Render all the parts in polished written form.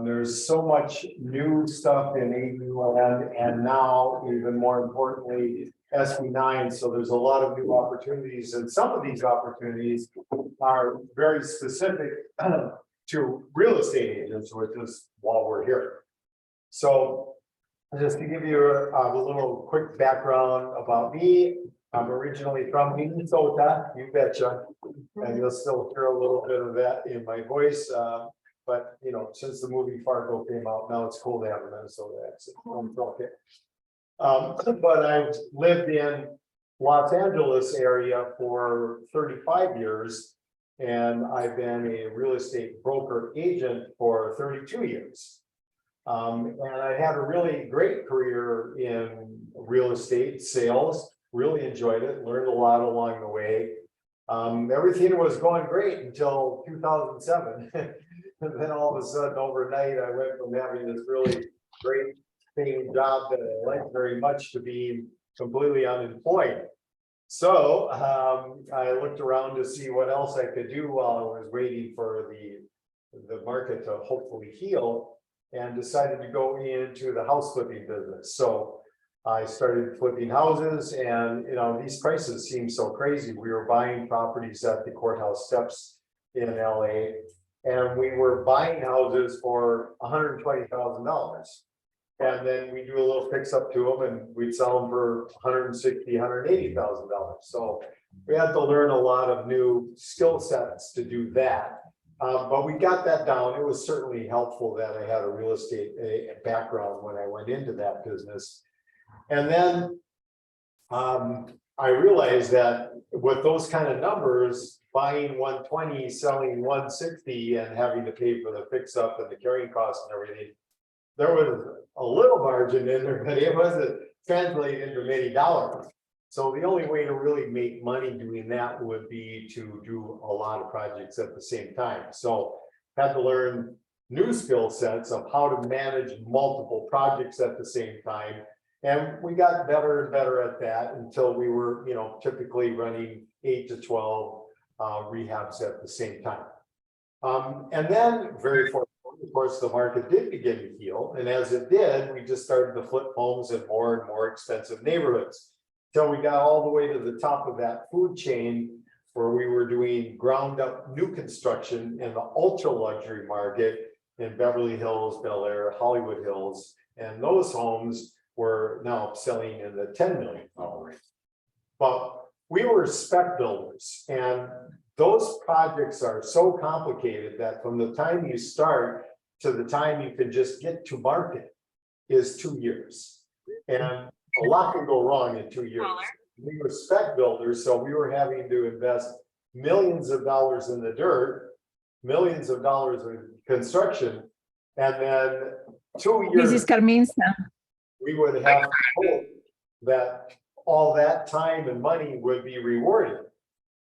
There's so much new stuff in AUN and now even more importantly, SB9. So there's a lot of new opportunities, and some of these opportunities are very specific to real estate agents, which is why we're here. So just to give you a little quick background about me, I'm originally from Minnesota, you betcha, and you'll still hear a little bit of that in my voice. But you know, since the movie Fargo came out, now it's cool to have a Minnesota accent. Okay. But I've lived in Los Angeles area for 35 years, and I've been a real estate broker agent for 32 years. And I had a really great career in real estate sales, really enjoyed it, learned a lot along the way. Everything was going great until 2007. And then all of a sudden overnight, I went from having this really great paying job that I liked very much to being completely unemployed. So I looked around to see what else I could do while I was waiting for the market to hopefully heal, and decided to go into the house flipping business. So I started flipping houses, and you know, these prices seem so crazy. We were buying properties at the courthouse steps in LA, and we were buying houses for $120,000. And then we do a little fix up to them, and we'd sell them for $160,000, $180,000. So we had to learn a lot of new skill sets to do that. But we got that down. It was certainly helpful that I had a real estate background when I went into that business. And then I realized that with those kind of numbers, buying 120, selling 160, and having to pay for the fix up and the carrying costs and everything, there was a little margin in there, but it wasn't translated into many dollars. So the only way to really make money doing that would be to do a lot of projects at the same time. So I had to learn new skill sets of how to manage multiple projects at the same time. And we got better and better at that until we were, you know, typically running 8 to 12 rehabs at the same time. And then very fortunately, of course, the market did begin to heal. And as it did, we just started to flip homes in more and more expensive neighborhoods. So we got all the way to the top of that food chain where we were doing ground up new construction in the ultra luxury market in Beverly Hills, Bel Air, Hollywood Hills. And those homes were now selling in the $10 million range. But we were spec builders, and those projects are so complicated that from the time you start to the time you can just get to market is 2 years. And a lot can go wrong in 2 years. We were spec builders, so we were having to invest millions of dollars in the dirt, millions of dollars in construction, and then 2 years. Mrs. Carmenza. We would have hope that all that time and money would be rewarded.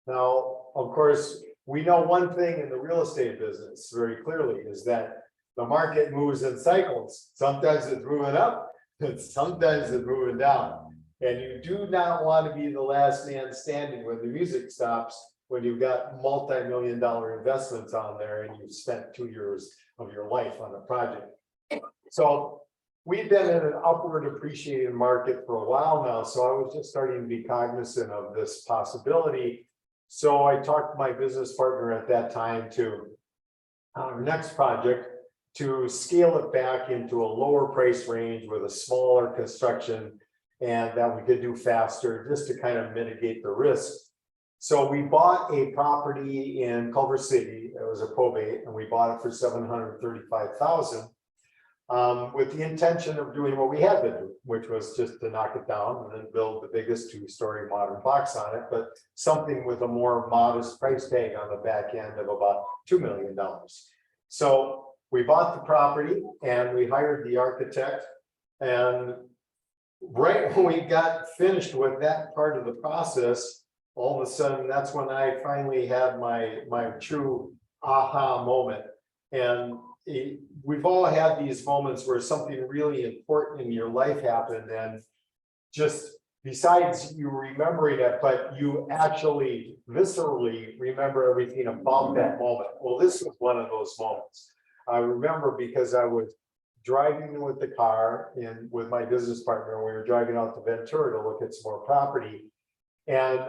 Now, of course, we know one thing in the real estate business very clearly is that the market moves in cycles. Sometimes it's moving up, and sometimes it's moving down. And you do not want to be the last man standing when the music stops, when you've got multi-million-dollar investments on there and you've spent 2 years of your life on a project. So we've been in an upward appreciating market for a while now, so I was just starting to be cognizant of this possibility. So I talked to my business partner at that time to our next project to scale it back into a lower price range with a smaller construction, and that we could do faster just to kind of mitigate the risk. So we bought a property in Culver City. It was a probate, and we bought it for $735,000. With the intention of doing what we had been doing, which was just to knock it down and then build the biggest 2-story modern box on it, but something with a more modest price tag on the back end of about $2 million. So we bought the property and we hired the architect, and right when we got finished with that part of the process, all of a sudden, that's when I finally had my true aha moment. And we've all had these moments where something really important in your life happened, and just besides you remembering it, but you actually viscerally remember everything about that moment. Well, this was one of those moments. I remember because I was driving with the car and with my business partner, we were driving out to Ventura to look at some more property. And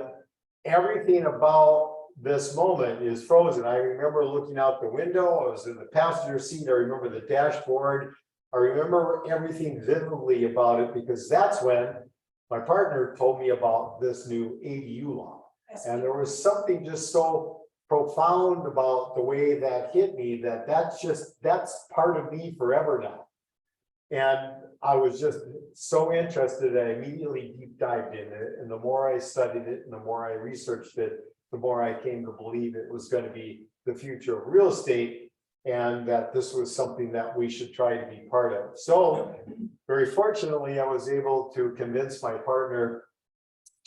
everything about this moment is frozen. I remember looking out the window. I was in the passenger seat. I remember the dashboard. I remember everything vividly about it because that's when my partner told me about this new ADU law. And there was something just so profound about the way that hit me that's part of me forever now. And I was just so interested, I immediately deep dived in it. And the more I studied it and the more I researched it, the more I came to believe it was going to be the future of real estate and that this was something that we should try to be part of. So very fortunately, I was able to convince my partner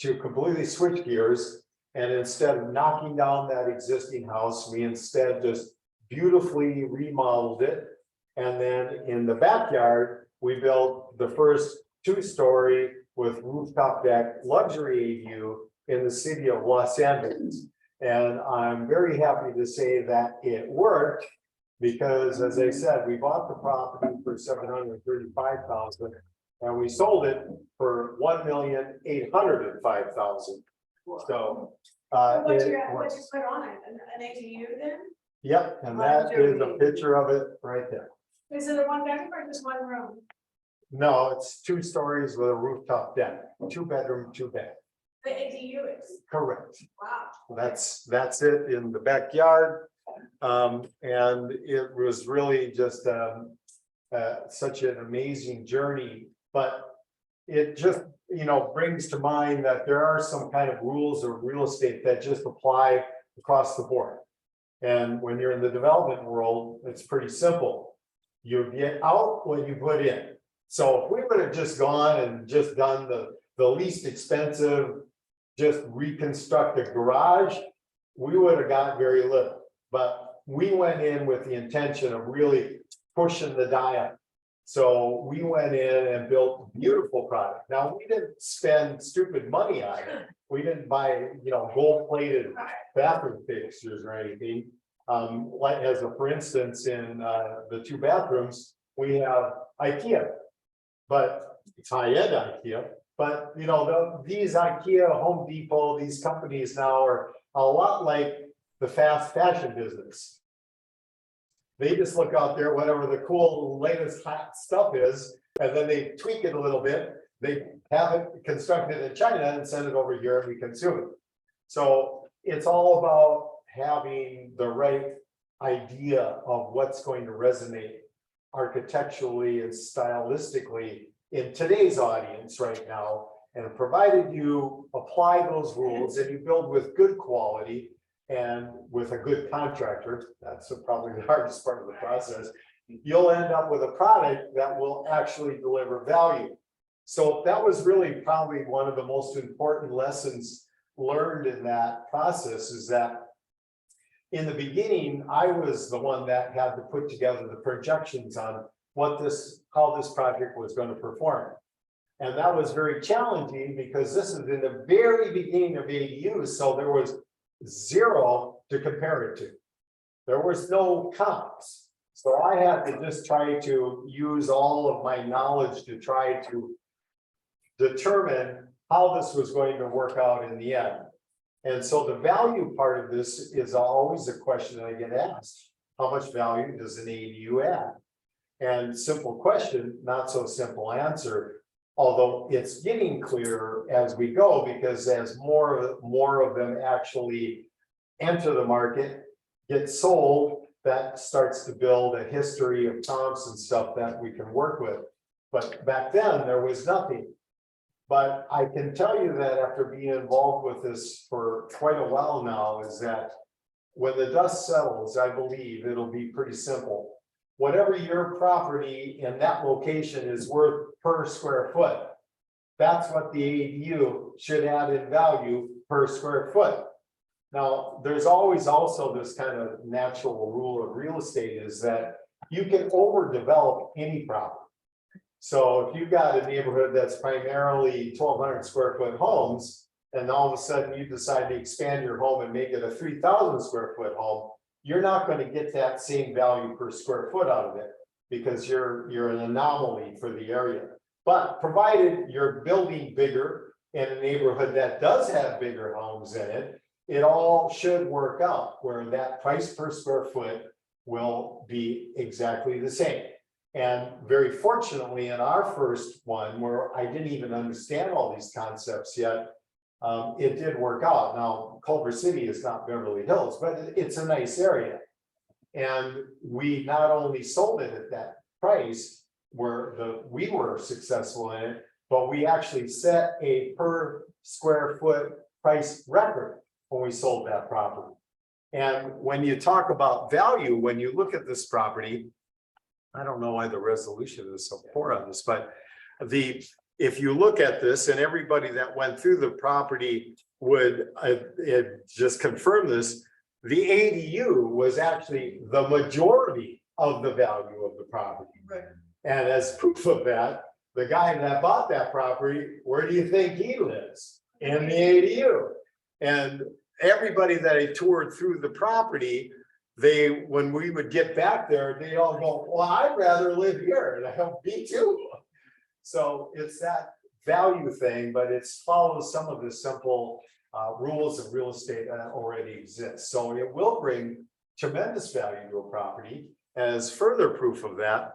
to completely switch gears. And instead of knocking down that existing house, we instead just beautifully remodeled it. And then in the backyard, we built the first 2-story with rooftop deck luxury ADU in the city of Los Angeles. And I'm very happy to say that it worked because, as I said, we bought the property for $735,000 and we sold it for $1,805,000. So What you put on it? An ADU then? Yep, and that is a picture of it right there. Is it a 1-bedroom or just 1 room? No, it's 2 stories with a rooftop deck, 2-bedroom, 2-bath. The ADU is? Correct. Wow. That's it in the backyard. And it was really just such an amazing journey, but it just, brings to mind that there are some kind of rules of real estate that just apply across the board. And when you're in the development world, it's pretty simple. You get out what you put in. So if we would have just gone and just done the least expensive, just reconstruct a garage, we would have got very little. But we went in with the intention of really pushing the dial. So we went in and built a beautiful product. Now, we didn't spend stupid money on it. We didn't buy, gold-plated bathroom fixtures or anything. Like as a, for instance, in the 2 bathrooms, we have IKEA, but it's high-end IKEA. But these IKEA, Home Depot, these companies now are a lot like the fast fashion business. They just look out there, whatever the cool latest hot stuff is, and then they tweak it a little bit. They have it constructed in China and send it over here and we consume it. So it's all about having the right idea of what's going to resonate architecturally and stylistically in today's audience right now. And provided you apply those rules and you build with good quality and with a good contractor, that's probably the hardest part of the process, you'll end up with a product that will actually deliver value. So that was really probably one of the most important lessons learned in that process, is that in the beginning, I was the one that had to put together the projections on how this project was going to perform. And that was very challenging because this is in the very beginning of ADUs, so there was zero to compare it to. There was no comps. So I had to just try to use all of my knowledge to try to determine how this was going to work out in the end. And so the value part of this is always a question that I get asked. How much value does an ADU add? And simple question, not so simple answer. Although it's getting clearer as we go, because as more of them actually enter the market, get sold, that starts to build a history of comps and stuff that we can work with. But back then there was nothing. But I can tell you that after being involved with this for quite a while now, is that when the dust settles, I believe it'll be pretty simple. Whatever your property in that location is worth per square foot, that's what the ADU should add in value per square foot. Now, there's always also this kind of natural rule of real estate, is that you can overdevelop any property. So if you've got a neighborhood that's primarily 1,200 square foot homes, and all of a sudden you decide to expand your home and make it a 3,000 square foot home, you're not going to get that same value per square foot out of it because you're an anomaly for the area. But provided you're building bigger in a neighborhood that does have bigger homes in it, it all should work out where that price per square foot will be exactly the same. And very fortunately, in our first one, where I didn't even understand all these concepts yet, it did work out. Now, Culver City is not Beverly Hills, but it's a nice area. And we not only sold it at that price where we were successful in it, but we actually set a per square foot price record when we sold that property. And when you talk about value, when you look at this property, I don't know why the resolution is so poor on this, but if you look at this, and everybody that went through the property would just confirm this, the ADU was actually the majority of the value of the property. Right. And as proof of that, the guy that bought that property, where do you think he lives? In the ADU. And everybody that I toured through the property, when we would get back there, they all go, well, I'd rather live here. And I go, me too. So it's that value thing, but it follows some of the simple rules of real estate that already exist. So it will bring tremendous value to a property. As further proof of that,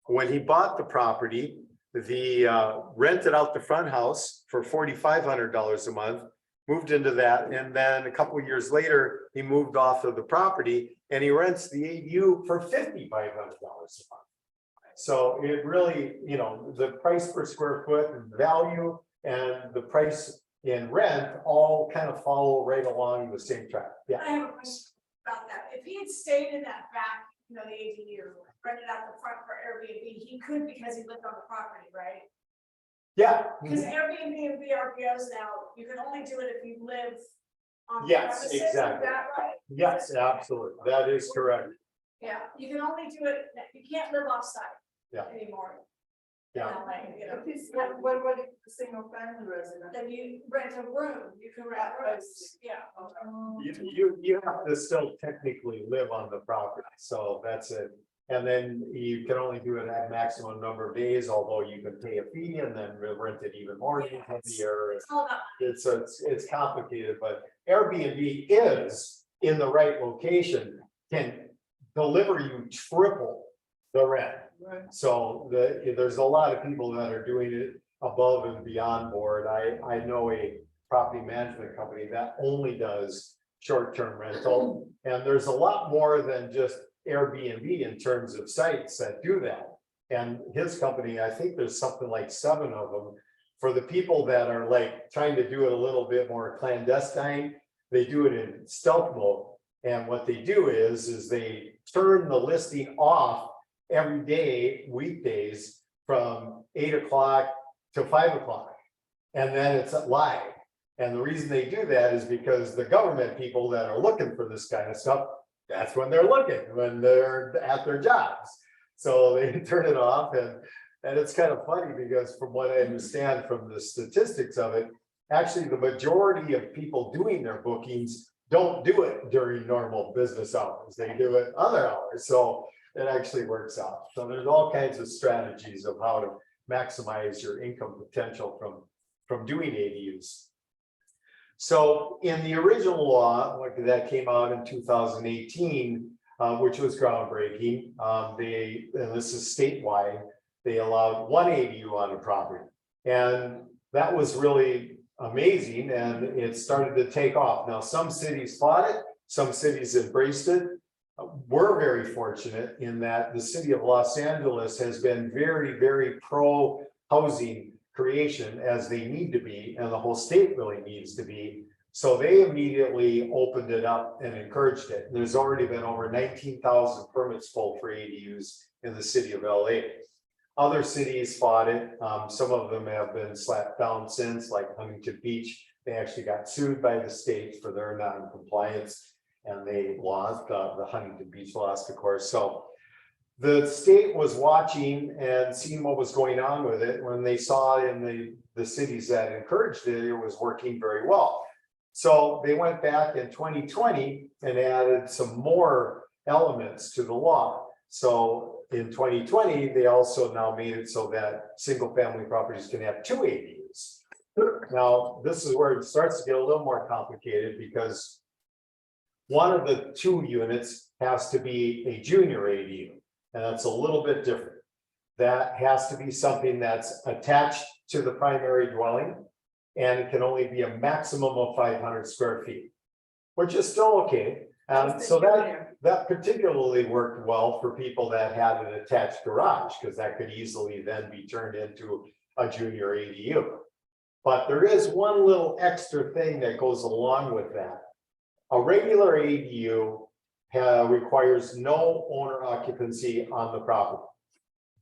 when he bought the property, rented out the front house for $4,500 a month, moved into that, and then a couple of years later, he moved off of the property and he rents the ADU for $5,500 a month. So it really, the price per square foot value and the price in rent all kind of follow right along the same track. Yeah. I have a question about that. If he had stayed in that back, the ADU, rented out the front for Airbnb, he could because he lived on the property, right? Yeah. Because Airbnb and VRBOs now, you can only do it if you live on the Yes, premises. exactly. Is that right? Yes, absolutely. That is correct. Yeah, you can only do it, you can't live off-site. Yeah. Anymore. Yeah. In LA, If it's, what about if it's a single family resident? Then you rent a room, you can rent rooms, yeah. You have to still technically live on the property, so that's it. And then you can only do it at maximum number of days, although you can pay a fee and then rent it even more days of the year. It's all about It's complicated, but Airbnb is in the right location, can deliver you triple the rent. Right. So there's a lot of people that are doing it above and beyond board. I know a property management company that only does short-term rental. And there's a lot more than just Airbnb in terms of sites that do that. And his company, I think there's something like 7 of them. For the people that are like trying to do it a little bit more clandestine, they do it in stealth mode. And what they do is they turn the listing off every day, weekdays, from 8 o'clock to 5 o'clock. And then it's live. And the reason they do that is because the government people that are looking for this kind of stuff, that's when they're looking, when they're at their jobs. So they turn it off, and it's kind of funny because from what I understand from the statistics of it, actually the majority of people doing their bookings don't do it during normal business hours. They do it other hours. So it actually works out. So there's all kinds of strategies of how to maximize your income potential from doing ADUs. So in the original law, like that came out in 2018, which was groundbreaking, and this is statewide, they allowed 1 ADU on a property. And that was really amazing, and it started to take off. Now, some cities fought it, some cities embraced it. We're very fortunate in that the city of Los Angeles has been very, very pro housing creation, as they need to be, and the whole state really needs to be. So they immediately opened it up and encouraged it. There's already been over 19,000 permits pulled for ADUs in the city of LA. Other cities fought it. Some of them have been slapped down since, like Huntington Beach. They actually got sued by the state for their non-compliance, and they lost. The Huntington Beach lost, of course. So the state was watching and seeing what was going on with it. When they saw in the cities that encouraged it, it was working very well. So they went back in 2020 and added some more elements to the law. So in 2020, they also now made it so that single family properties can have 2 ADUs. Now, this is where it starts to get a little more complicated because one of the 2 units has to be a junior ADU, and that's a little bit different. That has to be something that's attached to the primary dwelling, and it can only be a maximum of 500 square feet, which is still okay. So that particularly worked well for people that had an attached garage, because that could easily then be turned into a junior ADU. But there is one little extra thing that goes along with that. A regular ADU requires no owner occupancy on the property.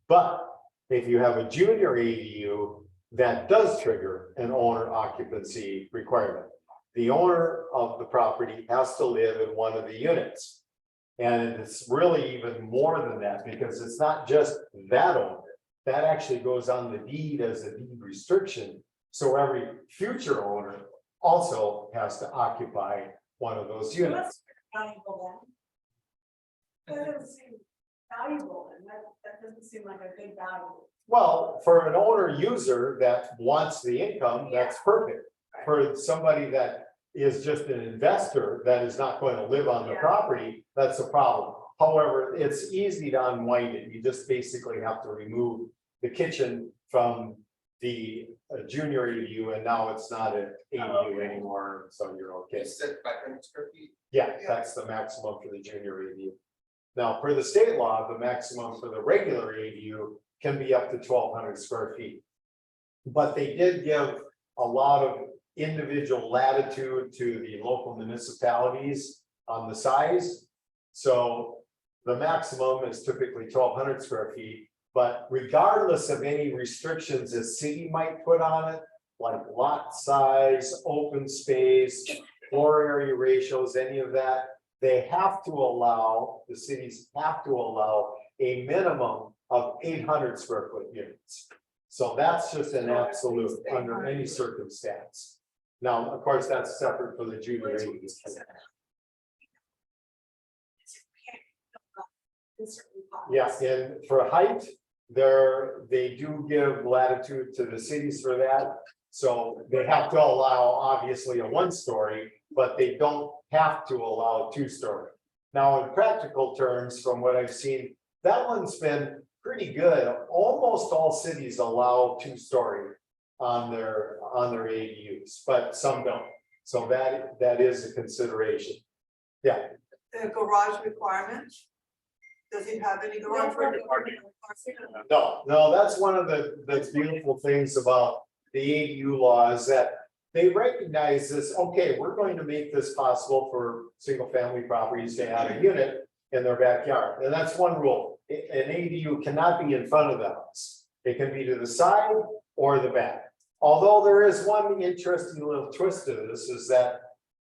But if you have a junior ADU, that does trigger an owner occupancy requirement. The owner of the property has to live in one of the units. And it's really even more than that, because it's not just that owner. That actually goes on the deed as a deed restriction. So every future owner also has to occupy one of those Well, units. that's valuable then. That doesn't seem valuable, and that doesn't seem like a big value. Well, for an owner user that wants the income, that's perfect. For somebody that is just an investor that is not going to live on the property, that's a problem. However, it's easy to unwind it. You just basically have to remove the kitchen from the junior ADU, and now it's not an ADU anymore, so you're okay. You said 500 square feet? Yeah, that's the maximum for the junior ADU. Now, per the state law, the maximum for the regular ADU can be up to 1,200 square feet. But they did give a lot of individual latitude to the local municipalities on the size. So the maximum is typically 1,200 square feet. But regardless of any restrictions the city might put on it, like lot size, open space, floor area ratios, any of that, they have to allow, the cities have to allow a minimum of 800 square foot units. So that's just an absolute under any circumstance. Now, of course, that's separate for the junior ADUs. Yes, and for height, they do give latitude to the cities for that. So they have to allow obviously a 1-story, but they don't have to allow a 2-story. Now, in practical terms, from what I've seen, that one's been pretty good. Almost all cities allow 2-story on their ADUs, but some don't. So that is a consideration. Yeah. The garage requirement? Does it have any garage requirement? No, that's one of the beautiful things about the ADU law is that they recognize this, okay, we're going to make this possible for single family properties to have a unit in their backyard. And that's one rule. An ADU cannot be in front of the house. It can be to the side or the back. Although there is one interesting little twist to this is that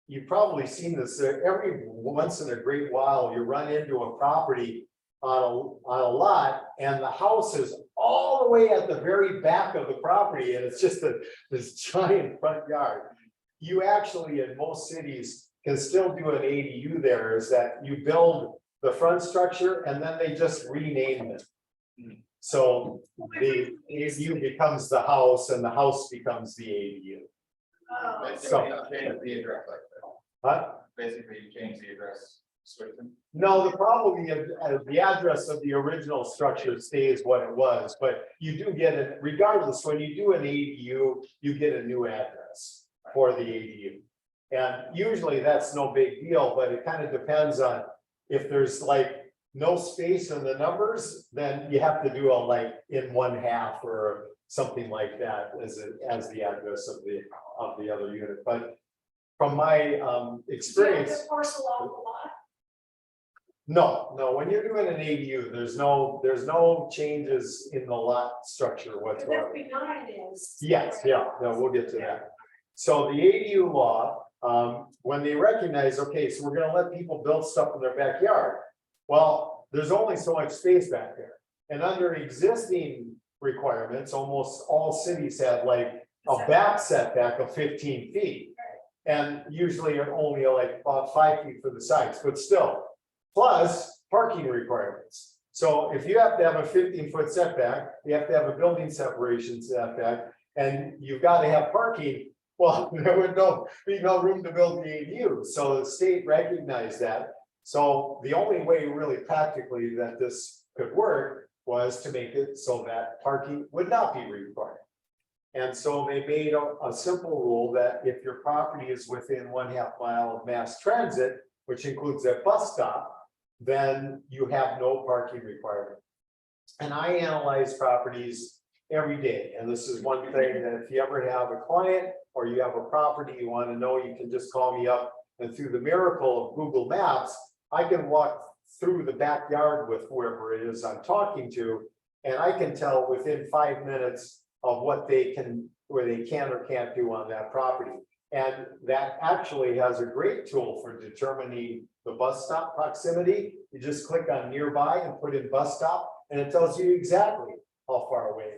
you've probably seen this every once in a great while, you run into a property on a lot and the house is all the way at the very back of the property and it's just this giant front yard. You actually, in most cities, can still do an ADU there, is that you build the front structure and then they just rename it. So the ADU becomes the house and the house becomes the ADU. Basically, you change the address like that. Huh? Basically, you change the address, switch them. No, the address of the original structure stays what it was, but you do get it, regardless, when you do an ADU, you get a new address for the ADU. And usually that's no big deal, but it kind of depends on if there's like no space in the numbers, then you have to do a like in 1/2 or something like that as the address of the other unit. But from my experience. No, when you're doing an ADU, there's no changes in the lot structure whatsoever. Yes, yeah, no, we'll get to that. So the ADU law, when they recognize, okay, so we're gonna let people build stuff in their backyard. Well, there's only so much space back there. And under existing requirements, almost all cities have like a back setback of 15 feet. And usually are only like about 5 feet for the sides, but still, plus parking requirements. So if you have to have a 15-foot setback, you have to have a building separation setback, and you've got to have parking. Well, there would be no room to build the ADU, so the state recognized that. So the only way really practically that this could work was to make it so that parking would not be required. And so they made a simple rule that if your property is within 1/2 mile of mass transit, which includes a bus stop, then you have no parking requirement. And I analyze properties every day, and this is one thing that if you ever have a client or you have a property you want to know, you can just call me up, and through the miracle of Google Maps, I can walk through the backyard with whoever it is I'm talking to, and I can tell within 5 minutes of what they can, where they can or can't do on that property. And that actually has a great tool for determining the bus stop proximity. You just click on nearby and put in bus stop, and it tells you exactly how far away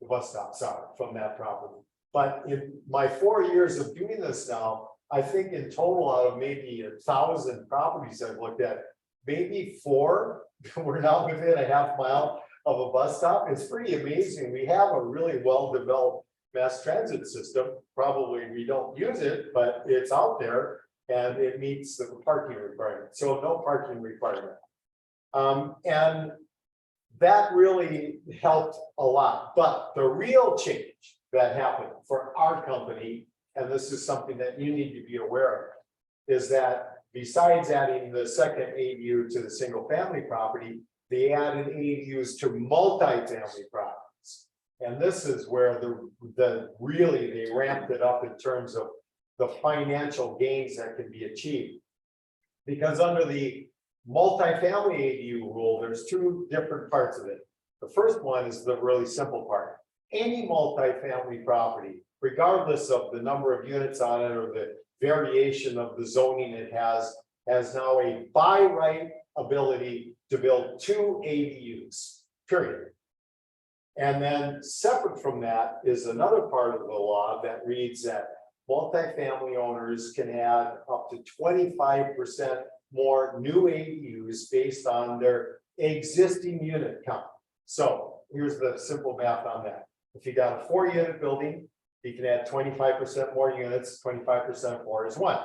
the bus stops are from that property. But in my 4 years of doing this now, I think in total out of maybe 1,000 properties I've looked at, maybe 4 were not within a 1/2 mile of a bus stop. It's pretty amazing. We have a really well-developed mass transit system. Probably we don't use it, but it's out there and it meets the parking requirement. So no parking requirement. And that really helped a lot. But the real change that happened for our company, and this is something that you need to be aware of, is that besides adding the second ADU to the single family property, they added ADUs to multifamily properties. And this is where really they ramped it up in terms of the financial gains that can be achieved. Because under the multifamily ADU rule, there's 2 different parts of it. The first one is the really simple part. Any multifamily property, regardless of the number of units on it or the variation of the zoning it has now a by right ability to build 2 ADUs, period. And then separate from that is another part of the law that reads that multifamily owners can add up to 25% more new ADUs based on their existing unit count. So here's the simple math on that. If you got a 4-unit building, you can add 25% more units, 25% more is 1,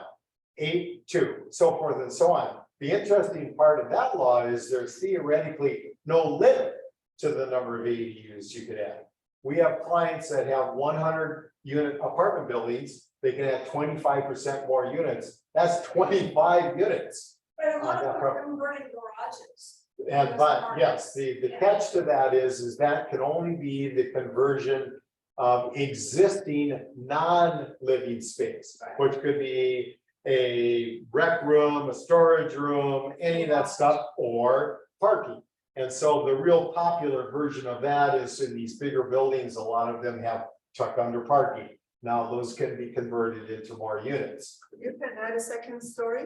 8, 2, so forth and so on. The interesting part of that law is there's theoretically no limit to the number of ADUs you could add. We have clients that have 100-unit apartment buildings, they can add 25% more units. That's 25 units. But a lot of them are converting garages. And but yes, the catch to that is that can only be the conversion of existing non-living space, which could be a rec room, a storage room, any of that stuff, or parking. And so the real popular version of that is in these bigger buildings, a lot of them have truck under parking. Now those can be converted into more units. You can add a second story?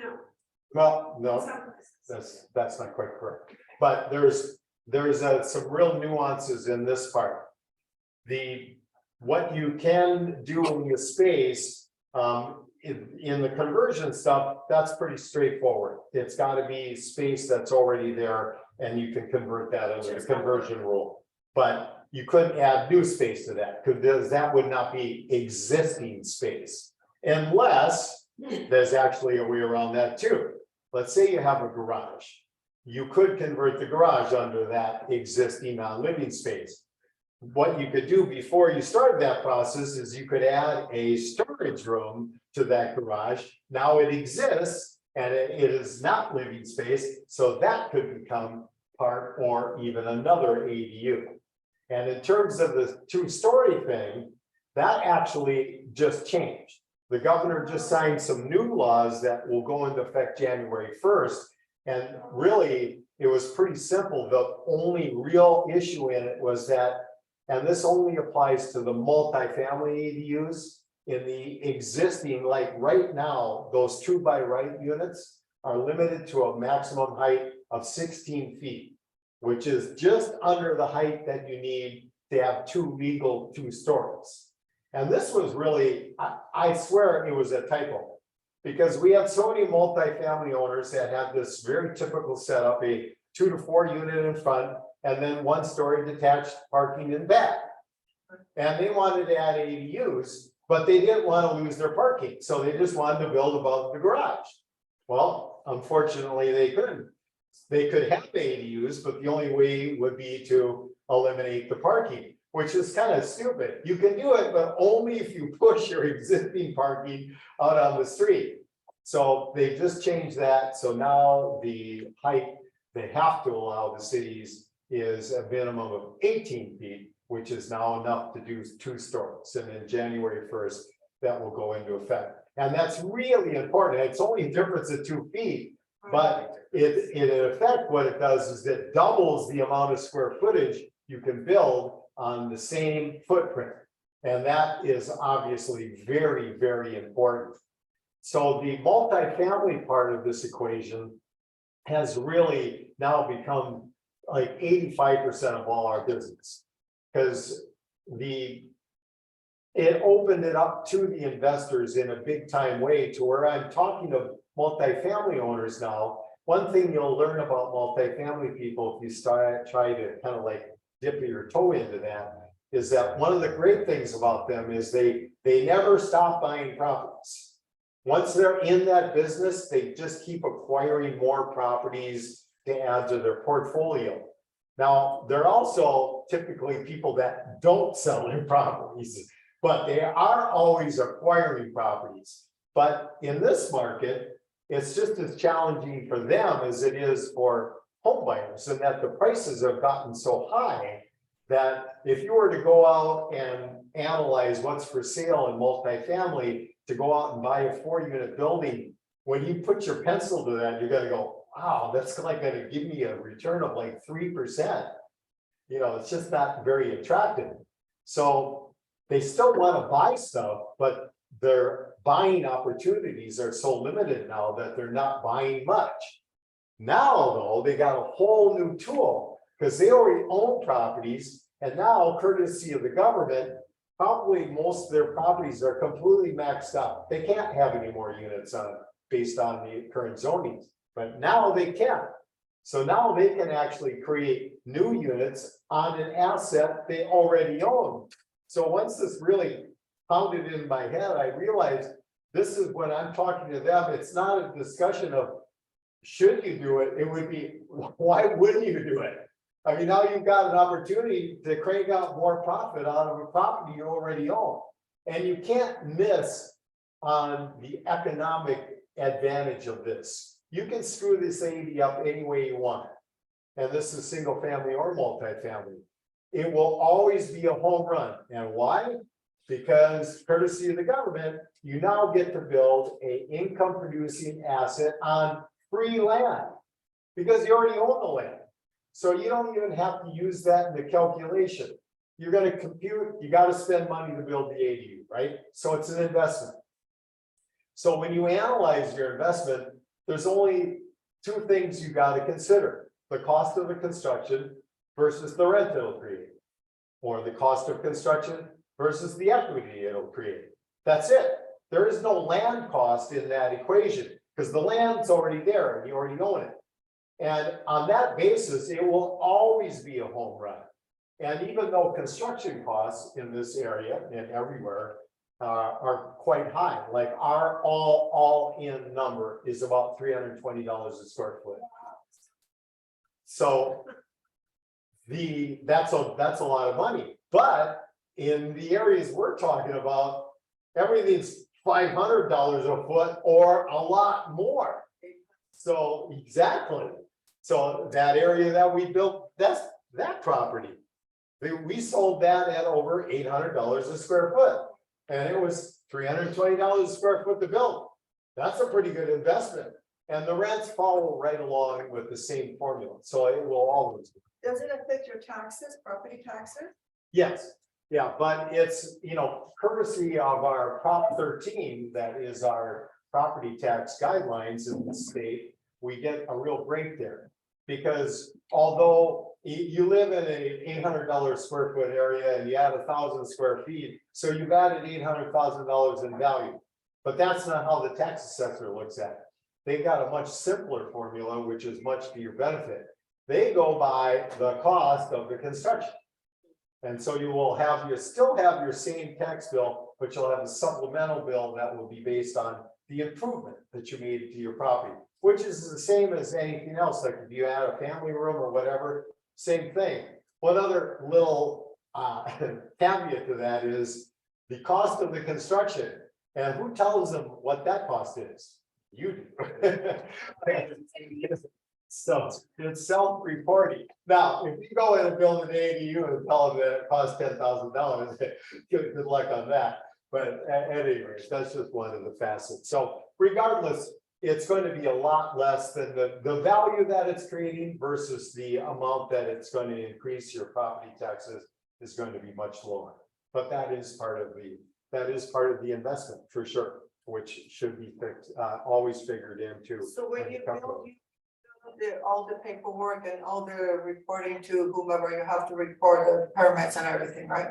No. Well, no, Some- that's not quite correct. But there's some real nuances in this part. What you can do in the space, in the conversion stuff, that's pretty straightforward. It's got to be space that's already there, and you can convert that under the conversion rule. But you couldn't add new space to that because that would not be existing space, unless there's actually a way around that too. Let's say you have a garage. You could convert the garage under that existing non-living space. What you could do before you started that process is you could add a storage room to that garage. Now it exists and it is not living space, so that could become part or even another ADU. And in terms of the 2-story thing, that actually just changed. The governor just signed some new laws that will go into effect January 1st. And really, it was pretty simple. The only real issue in it was that, and this only applies to the multifamily ADUs, in the existing, like right now, those 2-by-right units are limited to a maximum height of 16 feet, which is just under the height that you need to have 2 legal 2 stories. And this was really, I swear it was a typo. Because we had so many multifamily owners that had this very typical setup, a 2 to 4 unit in front, and then 1-story detached parking in back. And they wanted to add ADUs, but they didn't want to lose their parking, so they just wanted to build above the garage. Well, unfortunately, they couldn't. They could have ADUs, but the only way would be to eliminate the parking, which is kind of stupid. You can do it, but only if you push your existing parking out on the street. So they just changed that, so now the height they have to allow the cities is a minimum of 18 feet, which is now enough to do 2 stories. And then January 1st, that will go into effect. And that's really important. It's only a difference of 2 feet, but it in effect, what it does is it doubles the amount of square footage you can build on the same footprint. And that is obviously very, very important. So the multifamily part of this equation has really now become like 85% of all our business. Because it opened it up to the investors in a big time way, to where I'm talking to multifamily owners now. One thing you'll learn about multifamily people, if you try to kind of like dip your toe into that, is that one of the great things about them is they never stop buying properties. Once they're in that business, they just keep acquiring more properties to add to their portfolio. Now, they're also typically people that don't sell their properties, but they are always acquiring properties. But in this market, it's just as challenging for them as it is for home buyers, and that the prices have gotten so high that if you were to go out and analyze what's for sale in multifamily, to go out and buy a 4-unit building, when you put your pencil to that, you're gonna go, wow, that's like gonna give me a return of like 3%. You know, it's just not very attractive. So they still want to buy stuff, but their buying opportunities are so limited now that they're not buying much. Now, though, they got a whole new tool because they already own properties, and now, courtesy of the government, probably most of their properties are completely maxed out. They can't have any more units on based on the current zonings, but now they can. So now they can actually create new units on an asset they already own. So once this really pounded in my head, I realized this is when I'm talking to them, it's not a discussion of should you do it, it would be why wouldn't you do it? I mean, now you've got an opportunity to crank out more profit out of a property you already own. And you can't miss on the economic advantage of this. You can screw this 80 up any way you want. And this is single family or multifamily. It will always be a home run. And why? Because courtesy of the government, you now get to build an income producing asset on free land because you already own the land. So you don't even have to use that in the calculation. You're going to compute, you got to spend money to build the ADU, right? So it's an investment. So when you analyze your investment, there's only 2 things you got to consider: the cost of the construction versus the rent it'll create, or the cost of construction versus the equity it'll create. That's it. There is no land cost in that equation because the land's already there and you already own it. And on that basis, it will always be a home run. And even though construction costs in this area and everywhere are quite high, like our all-in number is about $320 a square foot. So that's a lot of money. But in the areas we're talking about, everything's $500 a foot or a lot more. So exactly. So that area that we built, that's that property. We sold that at over $800 a square foot. And it was $320 a square foot to build. That's a pretty good investment. And the rents follow right along with the same formula. So it will always be. Does it affect your taxes, property taxes? Yes, yeah, but it's, you know, courtesy of our Prop 13, that is our property tax guidelines in the state, we get a real break there. Because although you live in a $800 square foot area and you add 1,000 square feet, so you've added $800,000 in value. But that's not how the tax assessor looks at it. They've got a much simpler formula, which is much to your benefit. They go by the cost of the construction. And so you still have your same tax bill, but you'll have a supplemental bill that will be based on the improvement that you made to your property, which is the same as anything else. Like if you add a family room or whatever, same thing. One other little caveat to that is the cost of the construction. And who tells them what that cost is? You do. So it's self-reporting. Now, if you go in and build an ADU and tell them that it costs $10,000, good luck on that. But at any rate, that's just one of the facets. So regardless, it's going to be a lot less than the value that it's creating versus the amount that it's going to increase your property taxes is going to be much lower. But that is part of the investment for sure, which should be always figured into. So when you build, all the paperwork and all the reporting to whomever, you have to report the permits and everything, right?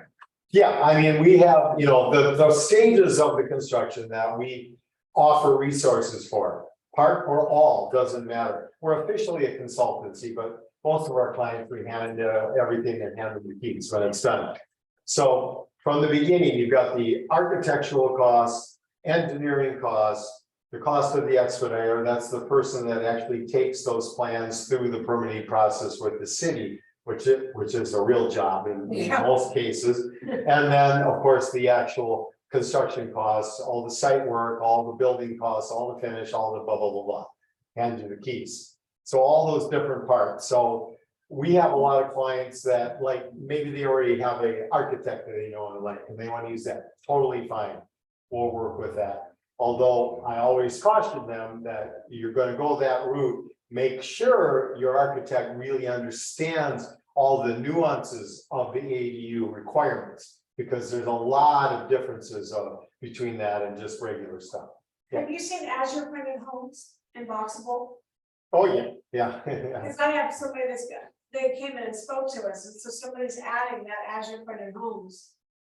Yeah, I mean, we have, the stages of the construction that we offer resources for, part or all, doesn't matter. We're officially a consultancy, but most of our clients, we hand everything and hand them the keys when it's done. So from the beginning, you've got the architectural costs, engineering costs, the cost of the expediter, that's the person that actually takes those plans through the permitting process with the city, which is a real job in most cases. And then, of course, the actual construction costs, all the site work, all the building costs, all the finish, all the blah, blah, blah, blah, hand you the keys. So all those different parts. So we have a lot of clients that like, maybe they already have an architect that they know and like, and they want to use that, totally fine. We'll work with that. Although I always caution them that you're going to go that route, make sure your architect really understands all the nuances of the ADU requirements, because there's a lot of differences between that and just regular stuff. Have you seen Azure printed homes in Boxable? Oh, yeah, yeah. Because I have somebody they came in and spoke to us, and so somebody's adding that Azure printed homes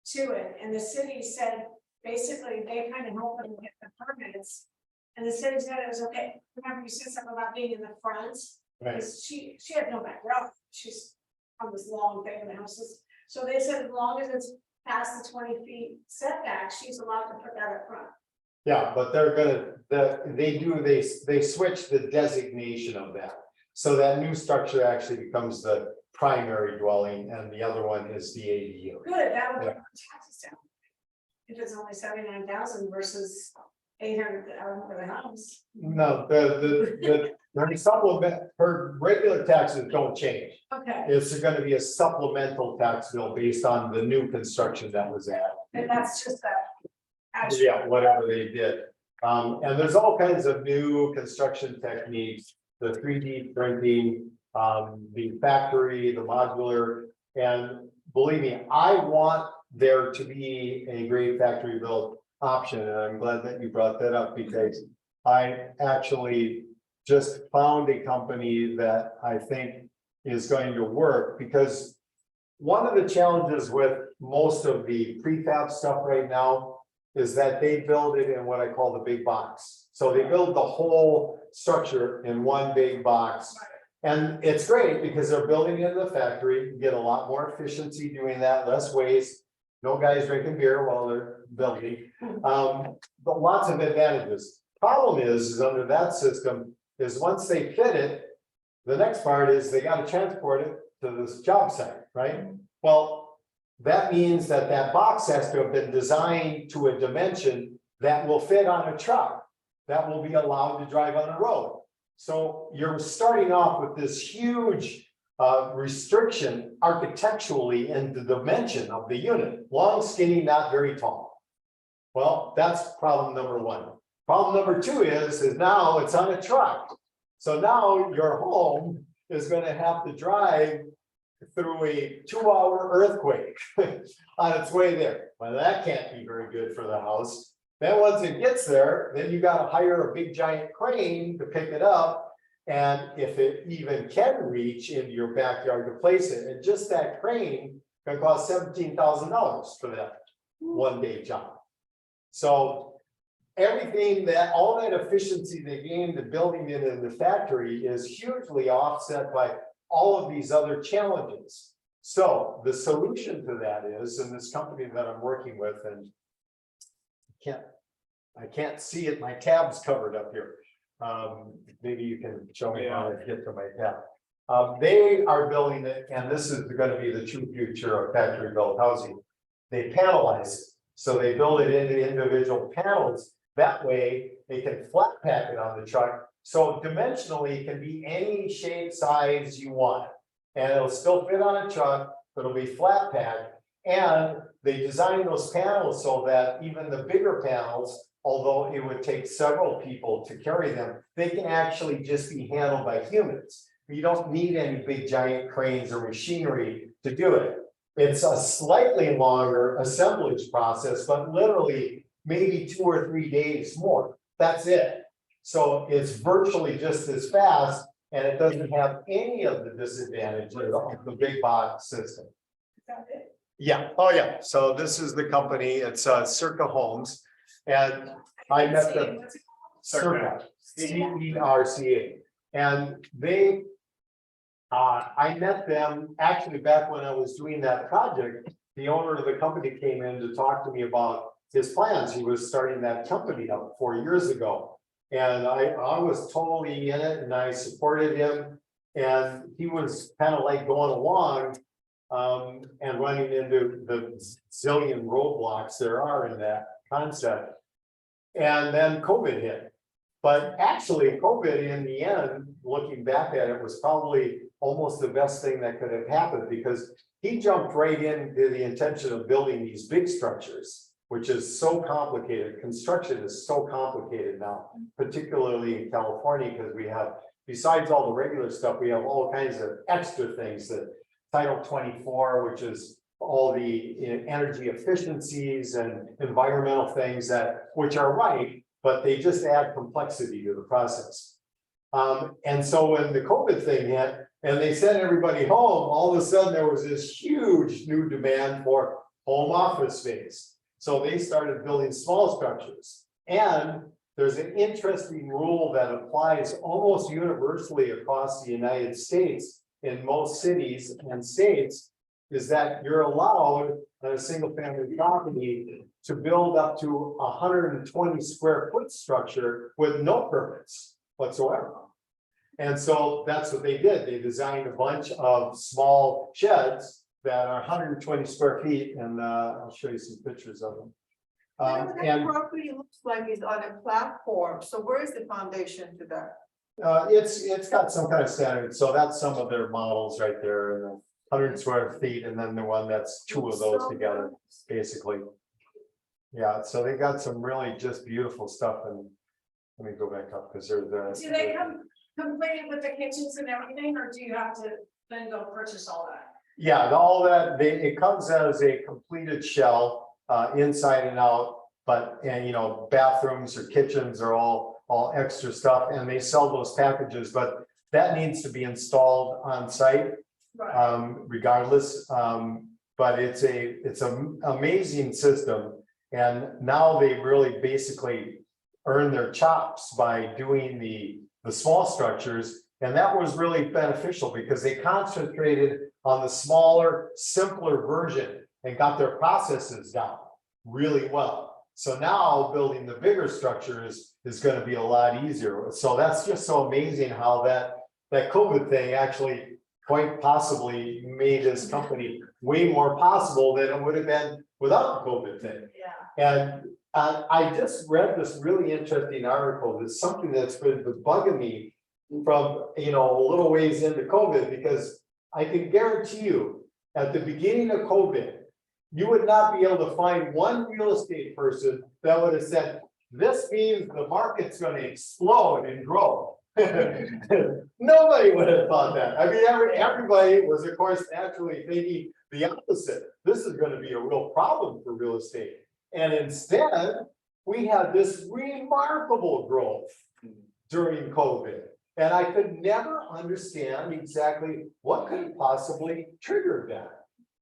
to it, and the city said, basically, they kind of help them get the permits. And the city said it was okay. Remember, you said something about being in the front. Right. Because she had no backyard. She's on this long thing in the houses. So they said as long as it's past the 20 feet setback, she's allowed to put that up front. Yeah, but they switch the designation of that. So that new structure actually becomes the primary dwelling and the other one is the ADU. Good, that would get our taxes down. If it's only 79,000 versus 800,000 for the house. No, the supplement, her regular taxes don't change. Okay, It's going to be a supplemental tax bill based on the new construction that was added. and that's just that. Azure. Yeah, whatever they did. And there's all kinds of new construction techniques, the 3D printing, the factory, the modular, and believe me, I want there to be a great factory built option, and I'm glad that you brought that up because I actually just found a company that I think is going to work, because one of the challenges with most of the prefab stuff right now is that they build it in what I call the big box. So they build the whole structure in one big box. And it's great because they're building it in the factory, you get a lot more efficiency doing that, less waste. No guys drinking beer while they're building, but lots of advantages. Problem is under that system is once they fit it, the next part is they got to transport it to this job site, right? Well, that means that that box has to have been designed to a dimension that will fit on a truck, that will be allowed to drive on a road. So you're starting off with this huge restriction architecturally in the dimension of the unit, long, skinny, not very tall. Well, that's problem number one. Problem number two is now it's on a truck. So now your home is going to have to drive through a 2-hour earthquake on its way there. Well, that can't be very good for the house. Then once it gets there, then you got to hire a big giant crane to pick it up. And if it even can reach into your backyard to place it, and just that crane can cost $17,000 for that one day job. So everything that, all that efficiency they gain to building it in the factory is hugely offset by all of these other challenges. So the solution to that is, in this company that I'm working with, and I can't see it, my tab's covered up here. Maybe you can show me how to get to my tab. They are building it, and this is going to be the true future of factory built housing. They panelize it, so they build it into individual panels. That way they can flat pack it on the truck. So dimensionally, it can be any shape, size you want. And it'll still fit on a truck, but it'll be flat packed. And they design those panels so that even the bigger panels, although it would take several people to carry them, they can actually just be handled by humans. You don't need any big giant cranes or machinery to do it. It's a slightly longer assemblage process, but literally maybe 2 or 3 days more. That's it. So it's virtually just as fast, and it doesn't have any of the disadvantages of the big box system. Is that it? Yeah, oh yeah. So this is the company, it's Circa Homes, and I can't met see them. it. What's it Circa, CERCA, and they. I met them actually back when I was doing that project. The owner of the company came in to talk to me about his plans. He was starting that company up 4 years ago. And I was totally in it, and I supported him. And he was kind of like going along and running into the zillion roadblocks there are in that concept. And then COVID hit. But actually, COVID in the end, looking back at it, was probably almost the best thing that could have happened, because he jumped right into the intention of building these big structures, which is so complicated. Construction is so complicated now, particularly in California, because we have, besides all the regular stuff, we have all kinds of extra things that Title 24, which is all the energy efficiencies and environmental things that, which are right, but they just add complexity to the process. And so when the COVID thing hit and they sent everybody home, all of a sudden there was this huge new demand for home office space. So they started building small structures. And there's an interesting rule that applies almost universally across the United States in most cities and states, is that you're allowed on a single family property to build up to 120 square foot structure with no permits whatsoever. And so that's what they did. They designed a bunch of small sheds that are 120 square feet, and I'll show you some pictures of them. That property looks like it's on a platform, so where is the foundation to that? It's got some kind of standard, so that's some of their models right there, and 100 square feet, and then the one that's 2 of those together, basically. Yeah, so they got some really just beautiful stuff, and let me go back up because there's the. Do they come completed with the kitchens and everything, or do you have to then go purchase all that? Yeah, all that, it comes as a completed shell, inside and out, and you know, bathrooms or kitchens are all extra stuff, and they sell those packages, but that needs to be installed on site. Right. Regardless, but it's an amazing system, and now they really basically earn their chops by doing the small structures, and that was really beneficial because they concentrated on the smaller, simpler version and got their processes down really well. So now building the bigger structures is going to be a lot easier. So that's just so amazing how that COVID thing actually quite possibly made this company way more possible than it would have been without the COVID thing. Yeah. And I just read this really interesting article. It's something that's been bugging me from, you know, a little ways into COVID, because I can guarantee you at the beginning of COVID, you would not be able to find one real estate person that would have said, this means the market's going to explode and grow. Nobody would have thought that. I mean, everybody was, of course, naturally thinking the opposite. This is going to be a real problem for real estate. And instead, we had this remarkable growth during COVID. And I could never understand exactly what could possibly trigger that.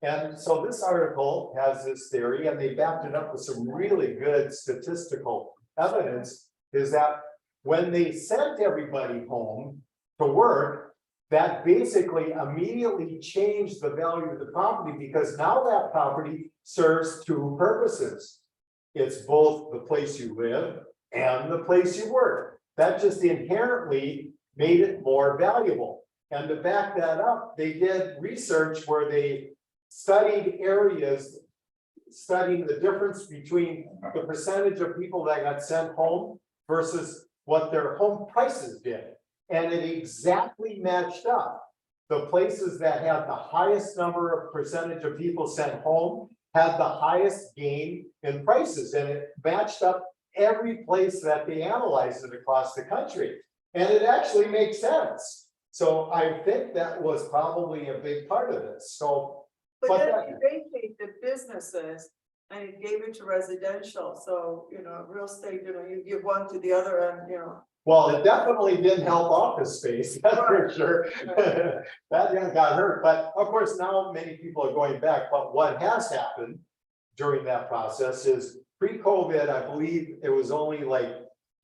And so this article has this theory, and they backed it up with some really good statistical evidence, is that when they sent everybody home to work, that basically immediately changed the value of the property, because now that property serves two purposes. It's both the place you live and the place you work. That just inherently made it more valuable. And to back that up, they did research where they studied areas, studying the difference between the percentage of people that got sent home versus what their home prices did. And it exactly matched up. The places that had the highest number of percentage of people sent home had the highest gain in prices, and it matched up every place that they analyzed it across the country. And it actually makes sense. So I think that was probably a big part of this. So, But but then that- you vacate the businesses and it gave it to residential, so, real estate, you give one to the other and, well, it definitely didn't help office space, that's for Right. sure. That one got hurt, but of course, now many people are going back. But what has happened during that process is pre-COVID, I believe it was only like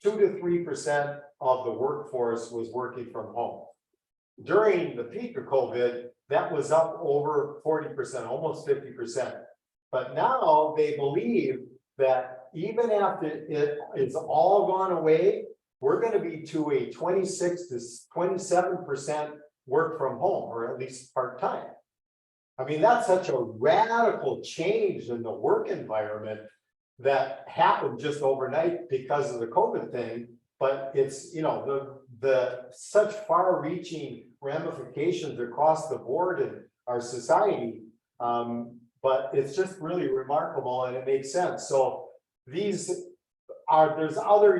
2 to 3% of the workforce was working from home. During the peak of COVID, that was up over 40%, almost 50%. But now they believe that even after it's all gone away, we're going to be to a 26 to 27% work from home, or at least part-time. I mean, that's such a radical change in the work environment that happened just overnight because of the COVID thing. But it's, the such far-reaching ramifications across the board in our society. But it's just really remarkable, and it makes sense. So there's other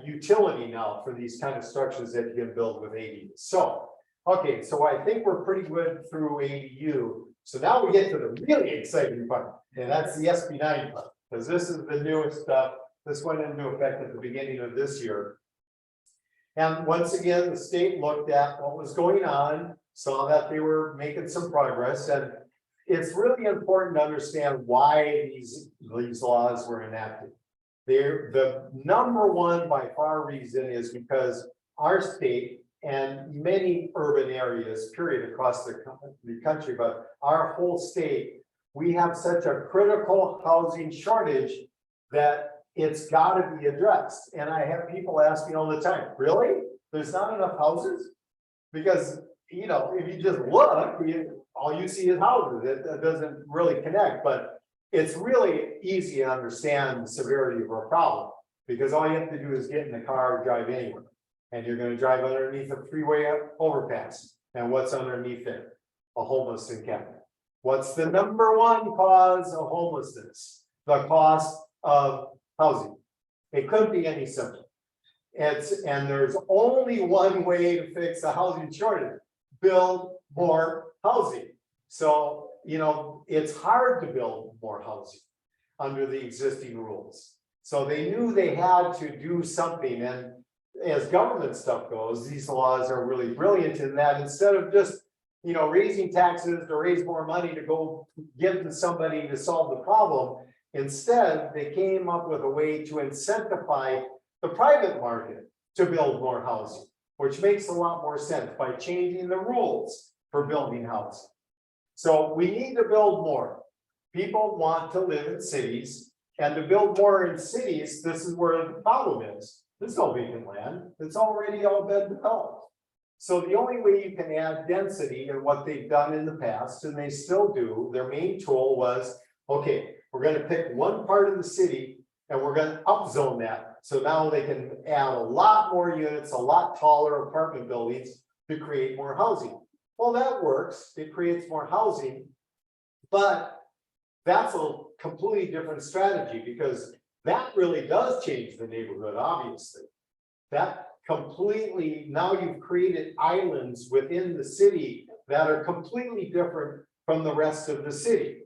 utility now for these kind of structures that you can build with ADUs. So, okay, so I think we're pretty good through ADU. So now we get to the really exciting part, and that's the SB9 part, because this is the newest stuff. This went into effect at the beginning of this year. And once again, the state looked at what was going on, saw that they were making some progress, and it's really important to understand why these laws were enacted. The number one by far reason is because our state and many urban areas, period, across the country, but our whole state, we have such a critical housing shortage that it's got to be addressed. And I have people ask me all the time, really? There's not enough houses? Because, if you just look, all you see is houses. It doesn't really connect, but it's really easy to understand the severity of our problem, because all you have to do is get in the car or drive anywhere. And you're going to drive underneath a freeway overpass. And what's underneath it? A homeless encampment. What's the number one cause of homelessness? The cost of housing. It couldn't be any simpler. And there's only one way to fix the housing shortage: build more housing. So, it's hard to build more housing under the existing rules. So they knew they had to do something. And as government stuff goes, these laws are really brilliant in that instead of just, raising taxes to raise more money to go give to somebody to solve the problem, instead, they came up with a way to incentivize the private market to build more housing, which makes a lot more sense by changing the rules for building housing. So we need to build more. People want to live in cities, and to build more in cities, this is where the problem is. There's no vacant land. It's already all been developed. So the only way you can add density, and what they've done in the past, and they still do, their main tool was, okay, we're going to pick one part of the city and we're going to upzone that. So now they can add a lot more units, a lot taller apartment buildings to create more housing. Well, that works. It creates more housing, but that's a completely different strategy, because that really does change the neighborhood, obviously. That completely, now you've created islands within the city that are completely different from the rest of the city.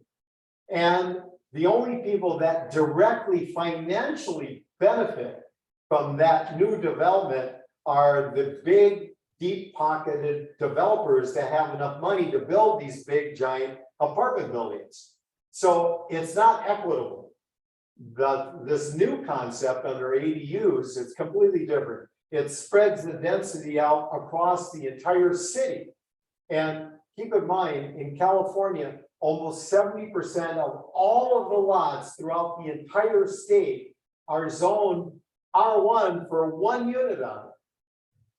And the only people that directly financially benefit from that new development are the big, deep pocketed developers that have enough money to build these big giant apartment buildings. So it's not equitable. This new concept under ADUs, it's completely different. It spreads the density out across the entire city. And keep in mind, in California, almost 70% of all of the lots throughout the entire state are zoned R1 for 1 unit on it.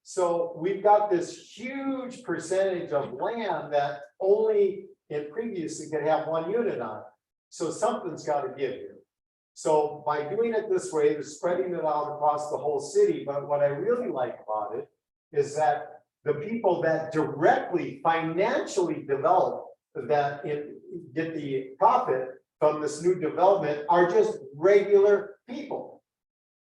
So we've got this huge percentage of land that only in previously could have 1 unit on it. So something's got to give here. So by doing it this way, they're spreading it out across the whole city. But what I really like about it is that the people that directly financially develop that get the profit from this new development are just regular people,